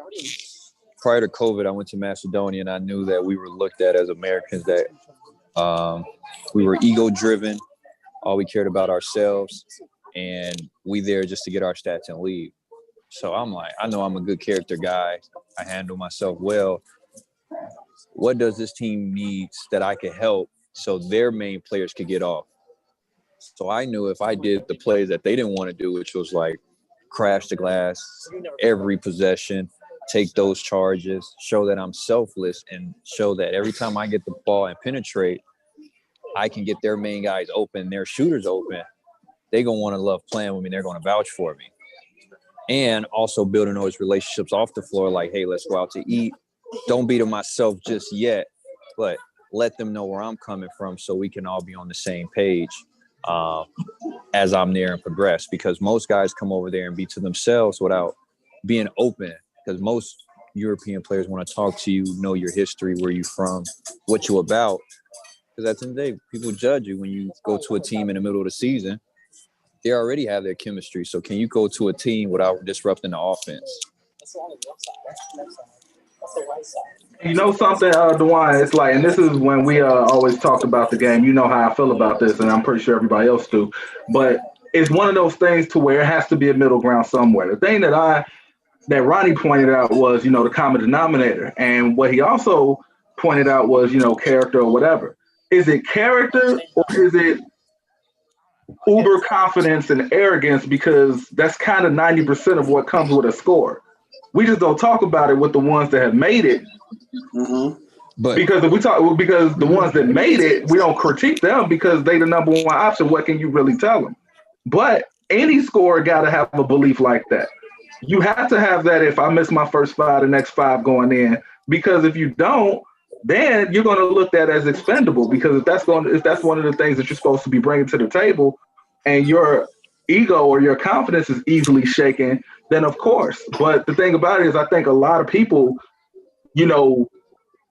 Prior to COVID, I went to Macedonia, and I knew that we were looked at as Americans that we were ego driven. All we cared about ourselves, and we there just to get our stats and leave. So I'm like, I know I'm a good character guy. I handle myself well. What does this team needs that I could help so their main players could get off? So I knew if I did the plays that they didn't want to do, which was like crash the glass every possession, take those charges, show that I'm selfless, and show that every time I get the ball and penetrate, I can get their main guys open, their shooters open. They're going to want to love playing with me. They're going to vouch for me. And also building those relationships off the floor, like, hey, let's go out to eat. Don't be to myself just yet, but let them know where I'm coming from so we can all be on the same page as I'm there and progress. Because most guys come over there and be to themselves without being open. Because most European players want to talk to you, know your history, where you from, what you about. Because at the end of the day, people judge you when you go to a team in the middle of the season. They already have their chemistry. So can you go to a team without disrupting the offense? You know something, Dejuan, it's like, and this is when we always talked about the game. You know how I feel about this, and I'm pretty sure everybody else do. But it's one of those things to where it has to be a middle ground somewhere. The thing that Ronnie pointed out was, the common denominator. And what he also pointed out was, character or whatever. Is it character or is it uber confidence and arrogance? Because that's kind of 90% of what comes with a score. We just don't talk about it with the ones that have made it. Mm-hmm. But because the ones that made it, we don't critique them because they the number one option. What can you really tell them? But any scorer got to have a belief like that. You have to have that. If I miss my first five, the next five going in, because if you don't, then you're going to look at as expendable. Because if that's one of the things that you're supposed to be bringing to the table, and your ego or your confidence is easily shaken, then of course. But the thing about it is, I think a lot of people,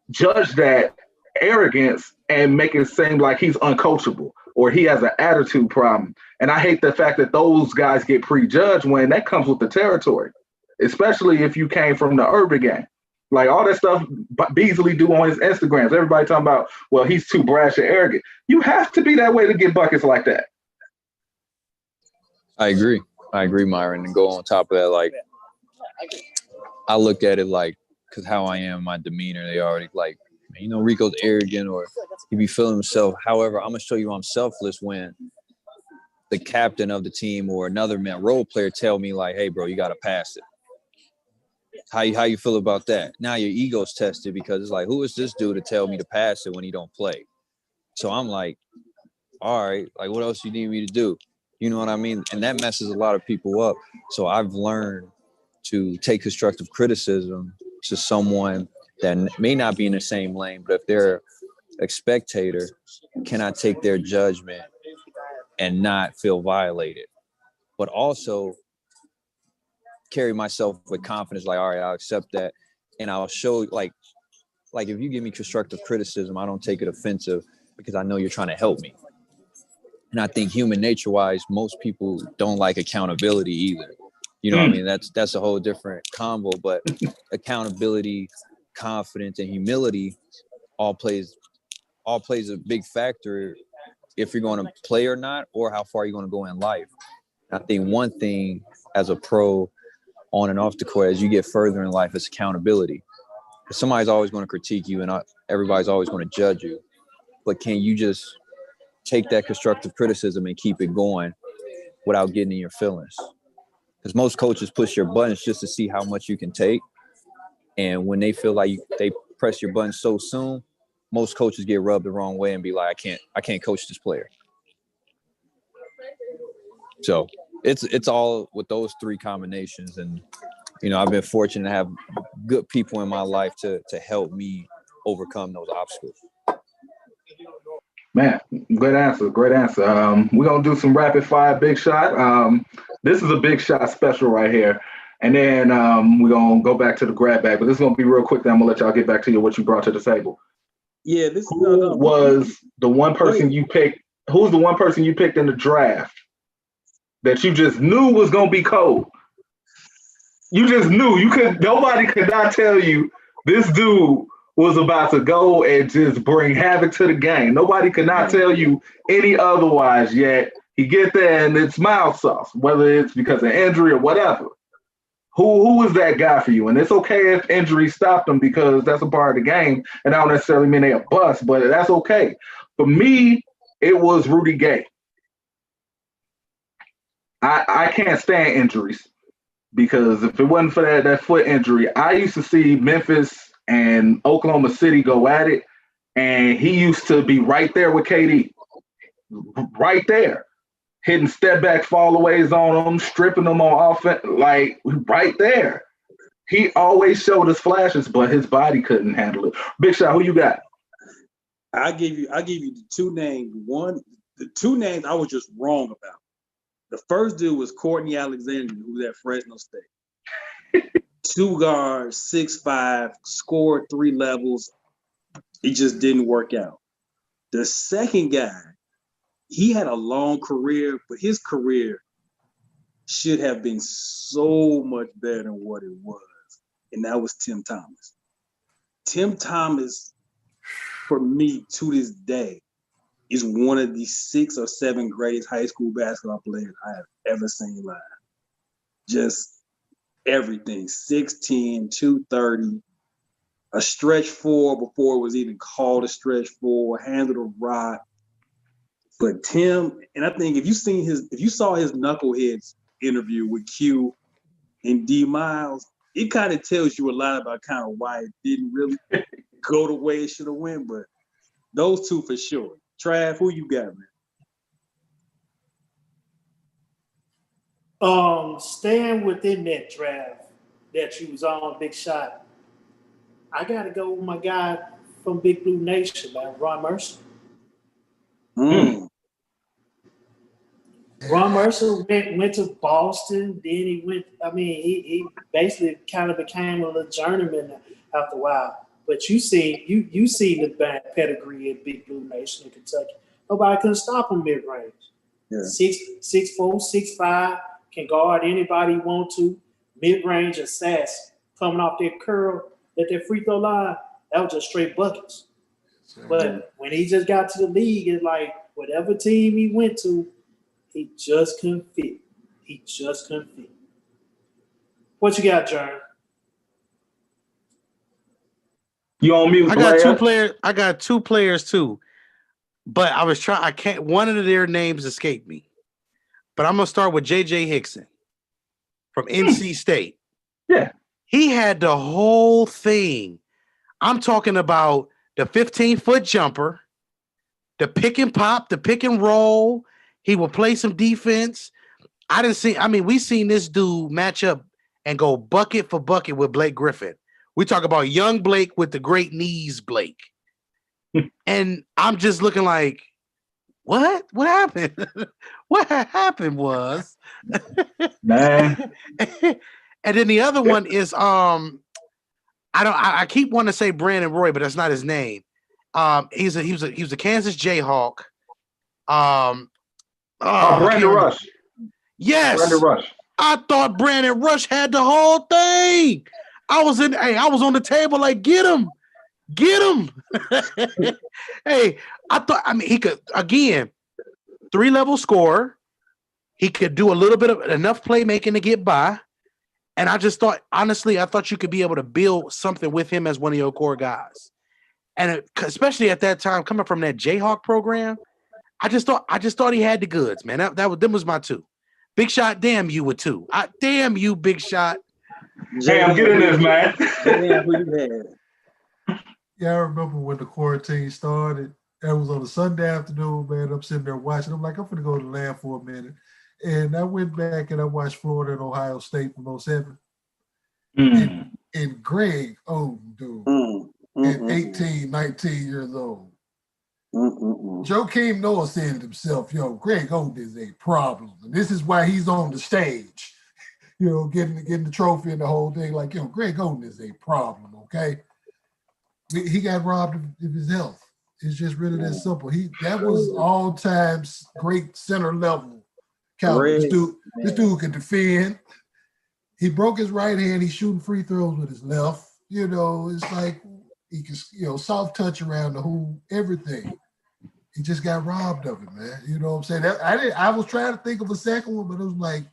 judge that arrogance and make it seem like he's uncoachable or he has an attitude problem. And I hate the fact that those guys get prejudged when that comes with the territory, especially if you came from the urban game. Like all that stuff Beasley do on his Instagrams. Everybody talking about, well, he's too brash and arrogant. You have to be that way to get buckets like that. I agree, Myron. And go on top of that, like, I look at it like, because how I am, my demeanor, they already like, Rico's arrogant or he be feeling himself. However, I'm going to show you I'm selfless when the captain of the team or another role player tell me like, hey, bro, you got to pass it. How you feel about that? Now your ego's tested because it's like, who is this dude to tell me to pass it when he don't play? So I'm like, all right, like what else you need me to do? You know what I mean? And that messes a lot of people up. So I've learned to take constructive criticism to someone that may not be in the same lane, but if they're a spectator, can I take their judgment and not feel violated? But also carry myself with confidence, like, all right, I'll accept that. And I'll show, like if you give me constructive criticism, I don't take it offensive because I know you're trying to help me. And I think human nature-wise, most people don't like accountability either. You know what I mean? That's a whole different combo, but accountability, confidence, and humility all plays a big factor if you're going to play or not, or how far you're going to go in life. I think one thing as a pro on and off the court, as you get further in life, is accountability. Because somebody's always going to critique you and everybody's always going to judge you. But can you just take that constructive criticism and keep it going without getting in your feelings? Because most coaches push your buttons just to see how much you can take. And when they feel like they press your buttons so soon, most coaches get rubbed the wrong way and be like, I can't coach this player. So it's all with those three combinations. And, I've been fortunate to have good people in my life to help me overcome those obstacles. Man, great answer. We're going to do some rapid fire big shot. This is a big shot special right here. And then we're going to go back to the grab bag. But this is going to be real quick. Then I'm going to let y'all get back to what you brought to the table. Yeah, was the one person you picked? Who's the one person you picked in the draft that you just knew was gonna be cold. You just knew. Nobody could not tell you this dude was about to go and just bring havoc to the game. Nobody could not tell you any otherwise, yet he get there and it's mild sauce, whether it's because of injury or whatever. Who was that guy for you? And it's okay if injury stopped him because that's a part of the game, and I don't necessarily mean they a bust, but that's okay. For me, it was Rudy Gay. I can't stand injuries because if it wasn't for that foot injury, I used to see Memphis and Oklahoma City go at it, and he used to be right there with KD, right there, hitting step back fallaways on them, stripping them on offense, like right there. He always showed us flashes, but his body couldn't handle it. Big Shot, who you got? I give you the two names. The two names I was just wrong about. The first dude was Courtney Alexander, who was at Fresno State. 2 guards, 6'5", scored 3 levels. It just didn't work out. The second guy, he had a long career, but his career should have been so much better than what it was. And that was Tim Thomas. Tim Thomas, for me, to this day, is one of the 6 or 7 greatest high school basketball players I have ever seen live. Just everything. 6'10", 230, a stretch 4 before it was even called a stretch 4, handled a rock. But Tim, and I think if you saw his Knuckleheads interview with Q and D Miles, it kind of tells you a lot about kind of why it didn't really go the way it should have went. But those two for sure. Trav, who you got, man? Staying within that draft that you was on, Big Shot, I got to go with my guy from Big Blue Nation, man, Ron Mercer. Ron Mercer went to Boston, then he went, he basically kind of became a little journeyman after a while. But you see the bad pedigree at Big Blue Nation in Kentucky. Nobody can stop him mid-range. Yeah. 6'4", 6'5", can guard anybody he want to. Mid-range assassin coming off that curl at that free throw line, that was just straight buckets. But when he just got to the league, it's like whatever team he went to, he just couldn't fit. What you got, Jern? You on mute? I got two players too, but I was trying. I can't. One of their names escaped me, but I'm gonna start with J.J. Hickson from NC State. Yeah, he had the whole thing. I'm talking about the 15-foot jumper, the pick and pop, the pick and roll. He will play some defense. We seen this dude match up and go bucket for bucket with Blake Griffin. We talk about young Blake with the great knees, Blake. And I'm just looking like, what? What happened? What happened was, man. And then the other one is I keep wanting to say Brandon Roy, but that's not his name. He was a Kansas Jayhawk. Brandon Rush. Yes. Brandon Rush. I thought Brandon Rush had the whole thing. I was on the table like, get him. Hey, he could, again, 3-level scorer. He could do a little bit of enough playmaking to get by. And I just thought, honestly, I thought you could be able to build something with him as one of your core guys. And especially at that time, coming from that Jayhawk program, I just thought he had the goods, man. Them was my two. Big Shot, damn you with 2. Damn you, Big Shot. Damn, get in this, man. Yeah, I remember when the quarantine started. That was on a Sunday afternoon, man. I'm sitting there watching. I'm like, I'm gonna go to the lab for a minute. And I went back and I watched Florida and Ohio State from 07. And Greg Oden, dude, at 18, 19 years old. Joakim Noah said it himself, Greg Oden is a problem. And this is why he's on the stage, getting the trophy and the whole thing. Like, Greg Oden is a problem, okay? He got robbed of his health. It's just really that simple. That was all times great center level Calvin, Greg, this dude can defend. He broke his right hand. He's shooting free throws with his left. You know, it's like he can, soft touch around the hoop, everything. He just got robbed of it, man. You know what I'm saying? I was trying to think of a second one, but it was like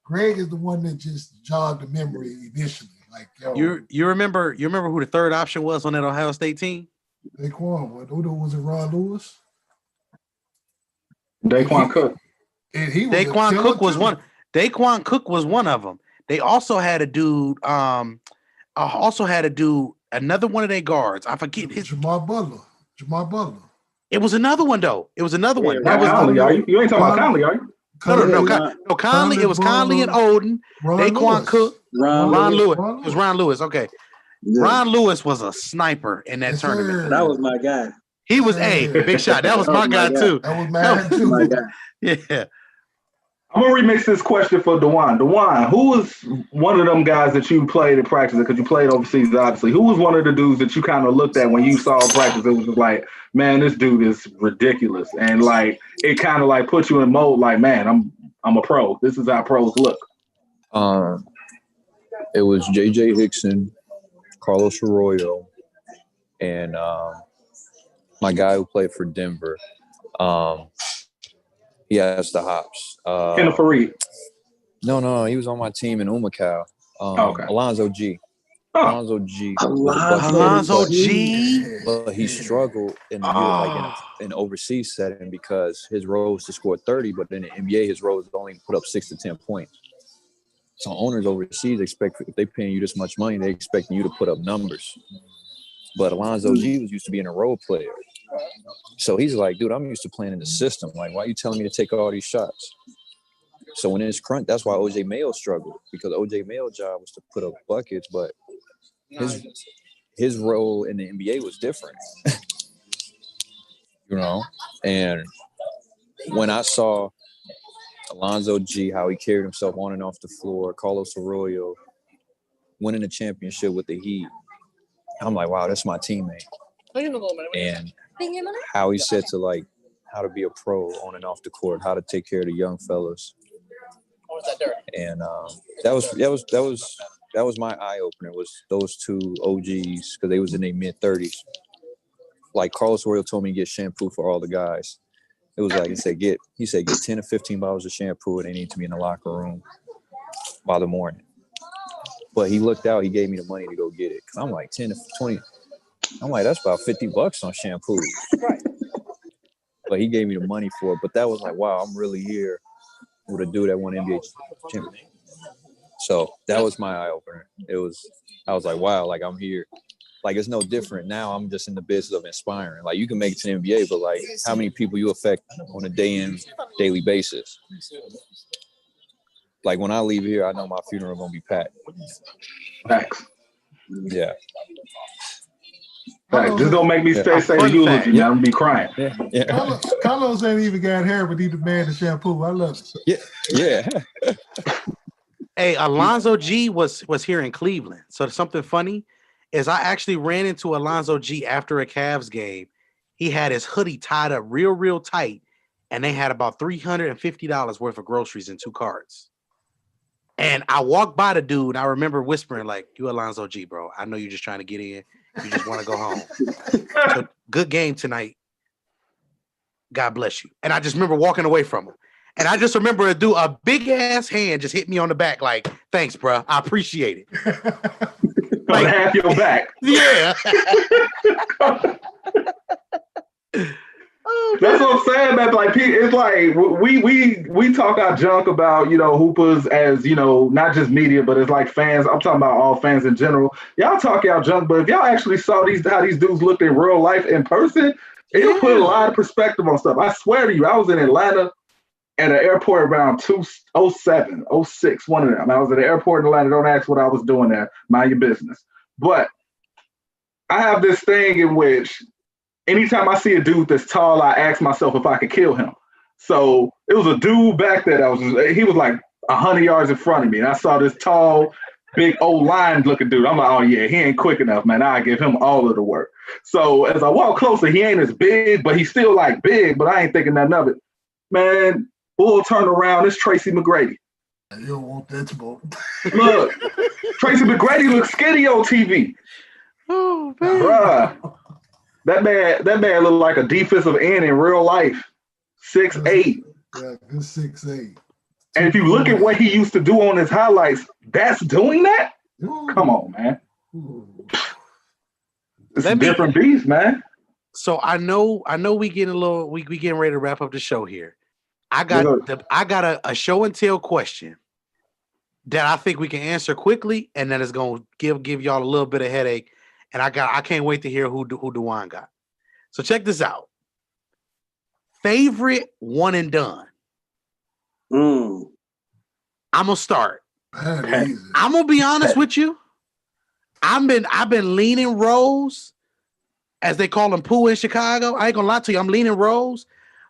Greg is the one that just jogged the memory initially. Like, you remember who the third option was on that Ohio State team? Daquan. Who was it? Ron Lewis? Daquan Cook. And he was Daquan Cook was one. Daquan Cook was one of them. They also had a dude. Another one of their guards. I forget his. Jamal Butler. It was another one though. It was another one. That was Conley, are you? You ain't talking about Conley, are you? No, Conley. It was Conley and Odin. Daquan Cook. Ron Lewis. It was Ron Lewis. Okay. Yeah. Ron Lewis was a sniper in that tournament. Sir. That was my guy. He was big shot. That was my guy too. That was mine too. My guy. Yeah. I'm gonna remix this question for Dejuan. Dejuan, who was one of them guys that you played in practice? Because you played overseas, obviously. Who was one of the dudes that you kind of looked at when you saw practice? It was just like, man, this dude is ridiculous, and like it kind of like put you in mode, like, man, I'm a pro. This is how pros look. It was J.J. Hickson, Carlos Arroyo, and my guy who played for Denver. He has the hops. Kenneth Fareed. No, he was on my team in Umacow. Okay. Alonzo G. Oh. Alonzo G. Alonzo G. But he struggled in an overseas setting because his role was to score 30, but in the NBA, his role is only to put up 6 to 10 points. So owners overseas expect, if they're paying you this much money, they expect you to put up numbers. But Alonzo G was used to being a role player. So he's like, dude, I'm used to playing in the system. Like, why are you telling me to take all these shots? So when it's crunch, that's why OJ Mayo struggled, because OJ Mayo's job was to put up buckets, but his role in the NBA was different. And when I saw Alonzo G, how he carried himself on and off the floor, Carlos Arroyo winning the championship with the Heat, I'm like, wow, that's my teammate. And how he said to like how to be a pro on and off the court, how to take care of the young fellas. And that was my eye opener, was those two OGs, because they was in their mid-30s. Like Carlos Arroyo told me to get shampoo for all the guys. It was like he said get 10 to 15 bottles of shampoo, and they need to be in the locker room by the morning. But he looked out, he gave me the money to go get it. Cause I'm like 10 to 20. I'm like, that's about $50 on shampoo. Right. But he gave me the money for it. But that was like, wow, I'm really here with a dude that won NBA championship. So that was my eye opener. I was like, wow, like I'm here. Like it's no different. Now I'm just in the business of inspiring. Like you can make it to the NBA, but like how many people you affect on a daily basis? Like when I leave here, I know my funeral gonna be packed. Facts. Yeah. Facts. Just don't make me say the eulogy, man. I'm gonna be crying. Yeah. Carlos ain't even got hair, but he demanded shampoo. I love it. Yeah. Hey, Alonzo G was here in Cleveland. So something funny is I actually ran into Alonzo G after a Cavs game. He had his hoodie tied up real tight, and they had about $350 worth of groceries in 2 carts. And I walked by the dude. I remember whispering, like, you Alonzo G, bro. I know you're just trying to get in. You just want to go home. So, good game tonight. God bless you. And I just remember walking away from him. And I just remember a big-ass hand just hit me on the back like, thanks, bro. I appreciate it. Like, half your back. Yeah. That's what I'm saying. That like it's like we talk our junk about hoopers as not just media, but it's like fans. I'm talking about all fans in general. Y'all talk y'all junk, but if y'all actually saw how these dudes looked in real life in person, it'll put a lot of perspective on stuff. I swear to you, I was in Atlanta at an airport around 2007, 06, one of them. I was at the airport in Atlanta. Don't ask what I was doing there. Mind your business. But I have this thing in which anytime I see a dude that's tall, I ask myself if I could kill him. So it was a dude back there he was like 100 yards in front of me. And I saw this tall, big old line looking dude. I'm like, oh yeah, he ain't quick enough, man. I give him all of the work. So as I walk closer, he ain't as big, but he's still like big, but I ain't thinking nothing of it. Man, Bull turn around. It's Tracy McGrady. You don't want that smoke. Look, Tracy McGrady looks skinny on TV. Oh man. Bruh. That man looked like a defensive end in real life. 6'8". Yeah, good 6'8". And if you look at what he used to do on his highlights, that's doing that? Ooh. Come on, man. Ooh. It's a different beast, man. So I know we getting ready to wrap up the show here. I got a show and tell question that I think we can answer quickly, and that is gonna give y'all a little bit of headache. And I can't wait to hear who Dejuan got. So check this out. Favorite one and done. I'm gonna start. I'm gonna be honest with you. I've been leaning Rose, as they call him Pooh in Chicago. I ain't gonna lie to you, I'm leaning Rose,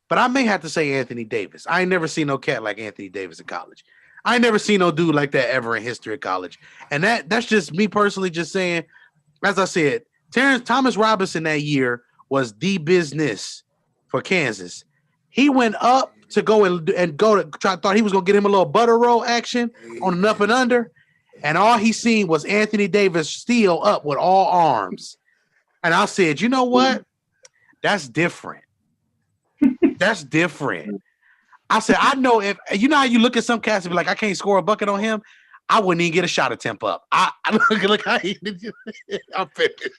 but I may have to say Anthony Davis. I ain't never seen no cat like Anthony Davis in college. I ain't never seen no dude like that ever in history of college. And that's just me personally just saying, as I said, Thomas Robinson that year was the business for Kansas. He went up to go and go to try, thought he was gonna get him a little butter roll action on an up and under. And all he seen was Anthony Davis steal up with all arms. And I said, you know what? That's different. That's different. I said, I know if you know how you look at some cats and be like, I can't score a bucket on him. I wouldn't even get a shot attempt up. I look how he did. I'm finished.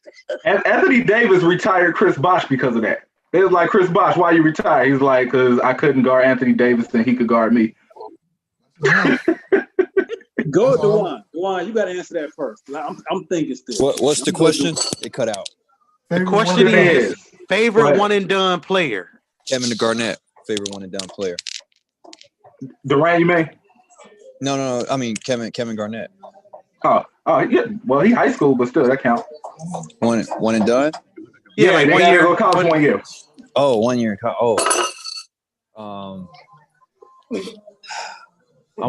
Anthony Davis retired Chris Bosh because of that. It was like, Chris Bosh, why you retire? He's like, because I couldn't guard Anthony Davis and he could guard me. Go with Dejuan. Dejuan, you got to answer that first. I'm thinking still. What's the question? It cut out. The question is favorite one and done player. Kevin Garnett, favorite one and done player. Durant, you mean? No. I mean Kevin Garnett. Oh, yeah. Well, he high school, but still that counts. One and done. Yeah, like 1 year. Go college 1 year. Oh, 1 year. I'm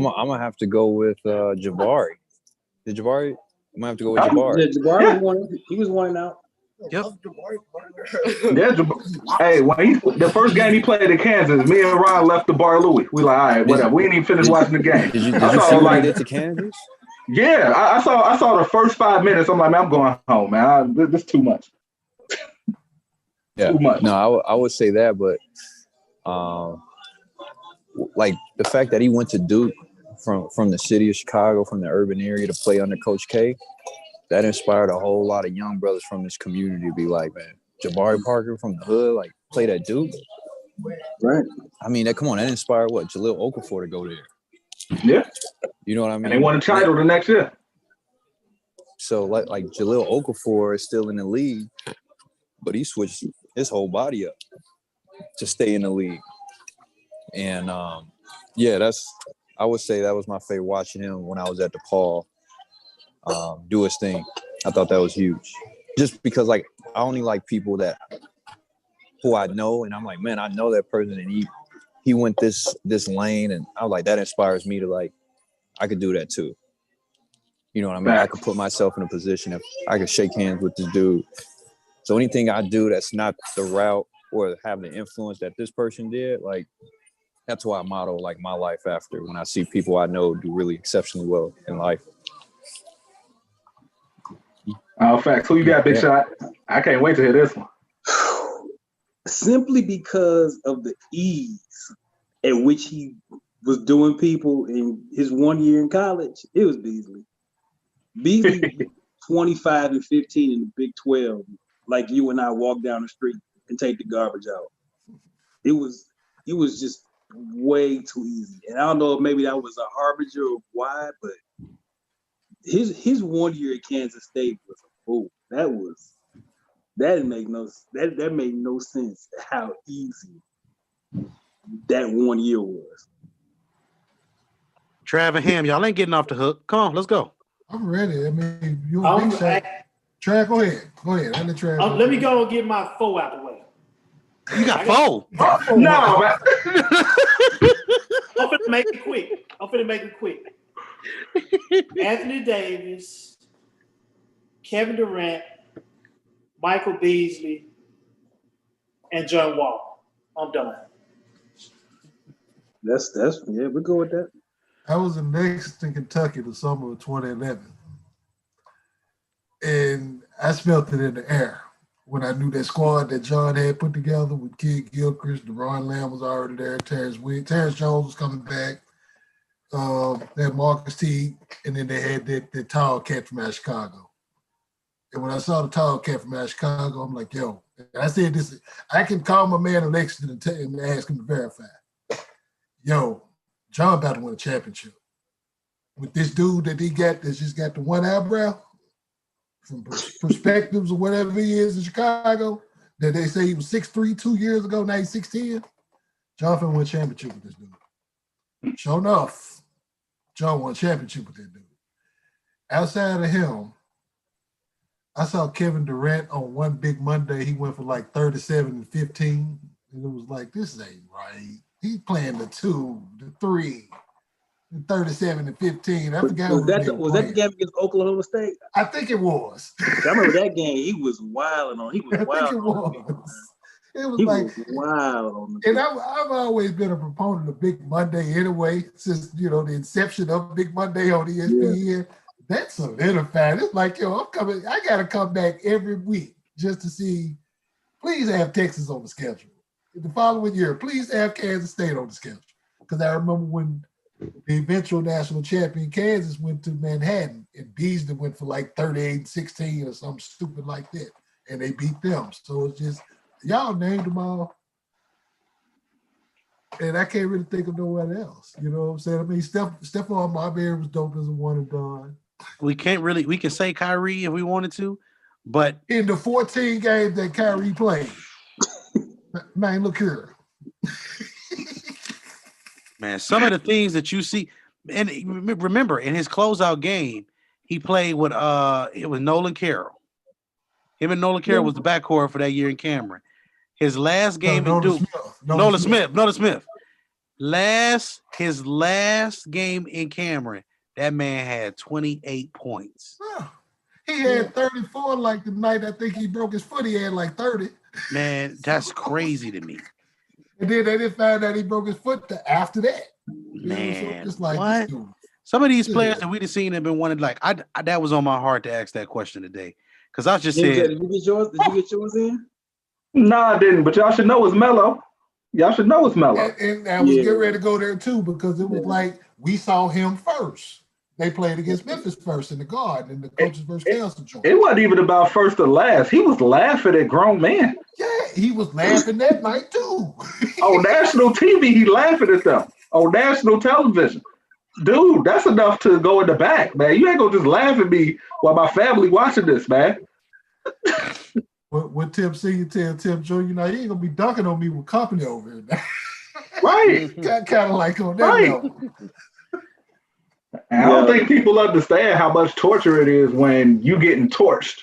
gonna have to go with Jabari. I'm gonna have to go with Jabari. Yeah, Jabari he was one and out. Yep. Yeah, hey, when the first game he played at Kansas, me and Ron left the bar Louis. We like, all right, whatever. We didn't even finish watching the game. Did you see what he did to Kansas? Yeah, I saw the first 5 minutes. I'm like, man, I'm going home, man. This is too much. Yeah. Too much. No, I would say that, but like the fact that he went to Duke from the city of Chicago, from the urban area to play under Coach K, that inspired a whole lot of young brothers from this community to be like, man, Jabari Parker from the hood, like played at Duke. Right. I mean, come on, that inspired what? Jahlil Okafor to go there. Yeah. You know what I mean? And they won a title the next year. So like Jahlil Okafor is still in the league, but he switched his whole body up to stay in the league. And yeah, I would say that was my favorite, watching him when I was at DePaul do his thing. I thought that was huge. Just because like I only like people who I know, and I'm like, man, I know that person, and he went this lane, and I was like, that inspires me to like, I could do that too. You know what I mean? I could put myself in a position if I could shake hands with this dude. So anything I do that's not the route or have the influence that this person did, like that's why I model like my life after when I see people I know do really exceptionally well in life. Facts. Who you got, Big Shot? I can't wait to hear this one. Simply because of the ease at which he was doing people in his 1 year in college, it was Beasley. Beasley 25 and 15 in the Big 12, like you and I walk down the street and take the garbage out. It was just way too easy. And I don't know if maybe that was a harbinger of why, but his 1 year at Kansas State was a fool. That made no sense how easy that 1 year was. Trav and Ham, y'all ain't getting off the hook. Come on, let's go. I'm ready. I mean, you want Big Shot? Trav, go ahead. I let Trav. Let me go and get my 4 out the way. You got 4? No, man. I'm finna make it quick. Anthony Davis, Kevin Durant, Michael Beasley, and John Wall. I'm done. That's yeah, we go with that. I was in Lexington, Kentucky the summer of 2011. And I smelt it in the air when I knew that squad that John had put together with Kid Gilchrist, DeRon Lamb was already there, Terrence Jones was coming back, they had Marcus T, and then they had that tall cat from out of Chicago. And when I saw the tall cat from out of Chicago, I'm like, yo, and I said this, I can call my man in Lexington and ask him to verify. Yo, John about to win a championship. With this dude that he got that's just got the one eyebrow, from perspectives or whatever he is in Chicago, that they say he was 6'3" 2 years ago, now he's 6'10". John finna win a championship with this dude. Sure enough, John won a championship with that dude. Outside of him, I saw Kevin Durant on one big Monday. He went for like 37 and 15. And it was like, this ain't right. He's playing the 2, the 3. 37 and 15. I forgot. Was that the game against Oklahoma State? I think it was. I remember that game. He was wilding on. He was wild. It was he like was wild on. And I've always been a proponent of Big Monday anyway, since the inception of Big Monday on ESPN. Yeah. That's solidified. It's like, yo, I'm coming. I gotta come back every week just to see. Please have Texas on the schedule. The following year, please have Kansas State on the schedule. Because I remember when the eventual national champion Kansas went to Manhattan and Beasley went for like 38-16 or something stupid like that. And they beat them. So it's just, y'all named them all. And I can't really think of no one else. You know what I'm saying? I mean, Stephon Marbury was dope as a one and done. We can say Kyrie if we wanted to, but in the 14 games that Kyrie played, man, look here. Man, some of the things that you see, and remember in his closeout game, he played with it was Nolan Carroll. Him and Nolan Carroll was the backcourt for that year in Cameron. His last game in Duke, Nolan Smith. His last game in Cameron, that man had 28 points. Yeah. He had 34 like the night I think he broke his foot. He had like 30. Man, that's crazy to me. And then they didn't find out he broke his foot after that. Man, so it's like, what? Some of these players that we've seen have been wanted. Like I that was on my heart to ask that question today because I just said, did you get yours? Did you get yours in? No, I didn't. But y'all should know it's Melo. Y'all should know it's Melo. And I was getting ready to go there too because it was like we saw him first. They played against Memphis first in the Garden in the coaches versus council joint. It wasn't even about first or last. He was laughing at grown men. Yeah, he was laughing that night too. On national TV, he laughing at them. On national television. Dude, that's enough to go in the back, man. You ain't gonna just laugh at me while my family watching this, man. What Tim Senior tell Tim Jr., you ain't gonna be dunking on me with company over here. Right. kind of like on that level. I don't think people understand how much torture it is when you getting torched.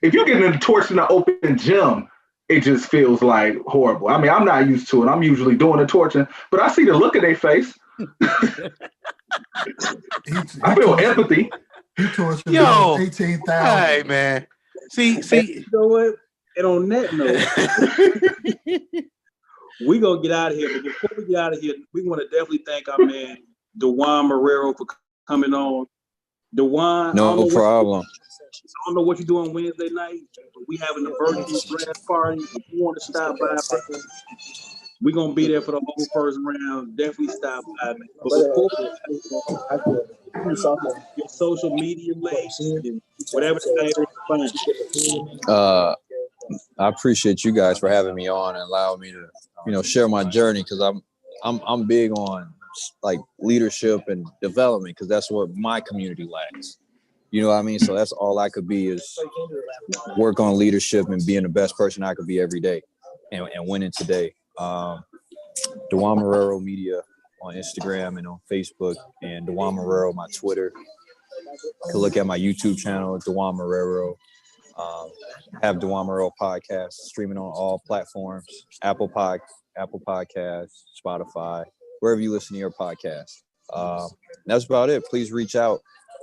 If you're getting torched in an open gym, it just feels like horrible. I mean, I'm not used to it. I'm usually doing the torching, but I see the look of their face. I feel empathy. He tortured 18,000. Hey, man. See. You know what? And on that note, we gonna get out of here. But before we get out of here, we want to definitely thank our man Dejuan Marrero for coming on. Dejuan, no problem. I don't know what you're doing Wednesday night, but we having a virtual draft party. If you want to stop by, we're going to be there for the whole first round. Definitely stop by. Man. But before your social media links and whatever I appreciate you guys for having me on and allowing me to, share my journey because I'm big on like leadership and development because that's what my community lacks. You know what I mean? So that's all I could be is work on leadership and being the best person I could be every day and winning today. Dejuan Marrero Media on Instagram and on Facebook and Dejuan Marrero, my Twitter. You can look at my YouTube channel, Dejuan Marrero. Have Dejuan Marrero podcast streaming on all platforms, Apple Podcasts, Spotify, wherever you listen to your podcast. That's about it. Please reach out.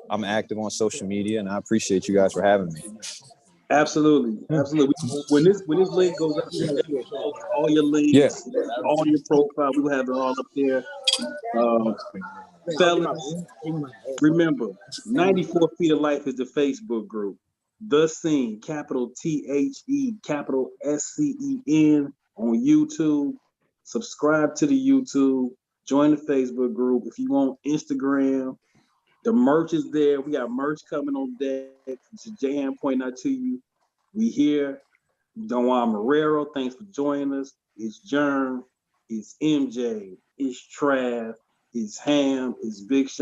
I'm active on social media, and I appreciate you guys for having me. Absolutely, absolutely. When this link goes up, we make sure it posts all your Yeah. links, all your profile. We will have it all up there. Fellas, remember, 94 Feet of Life is the Facebook group. The Scene, capital THE, capital SCEN on YouTube. Subscribe to the YouTube. Join the Facebook group. If you want Instagram, the merch is there. We got merch coming on deck. It's Jan pointing out to you. We here. Dejuan Marrero, thanks for joining us. It's Jern. It's MJ. It's Trav. It's Ham. It's Big Shot.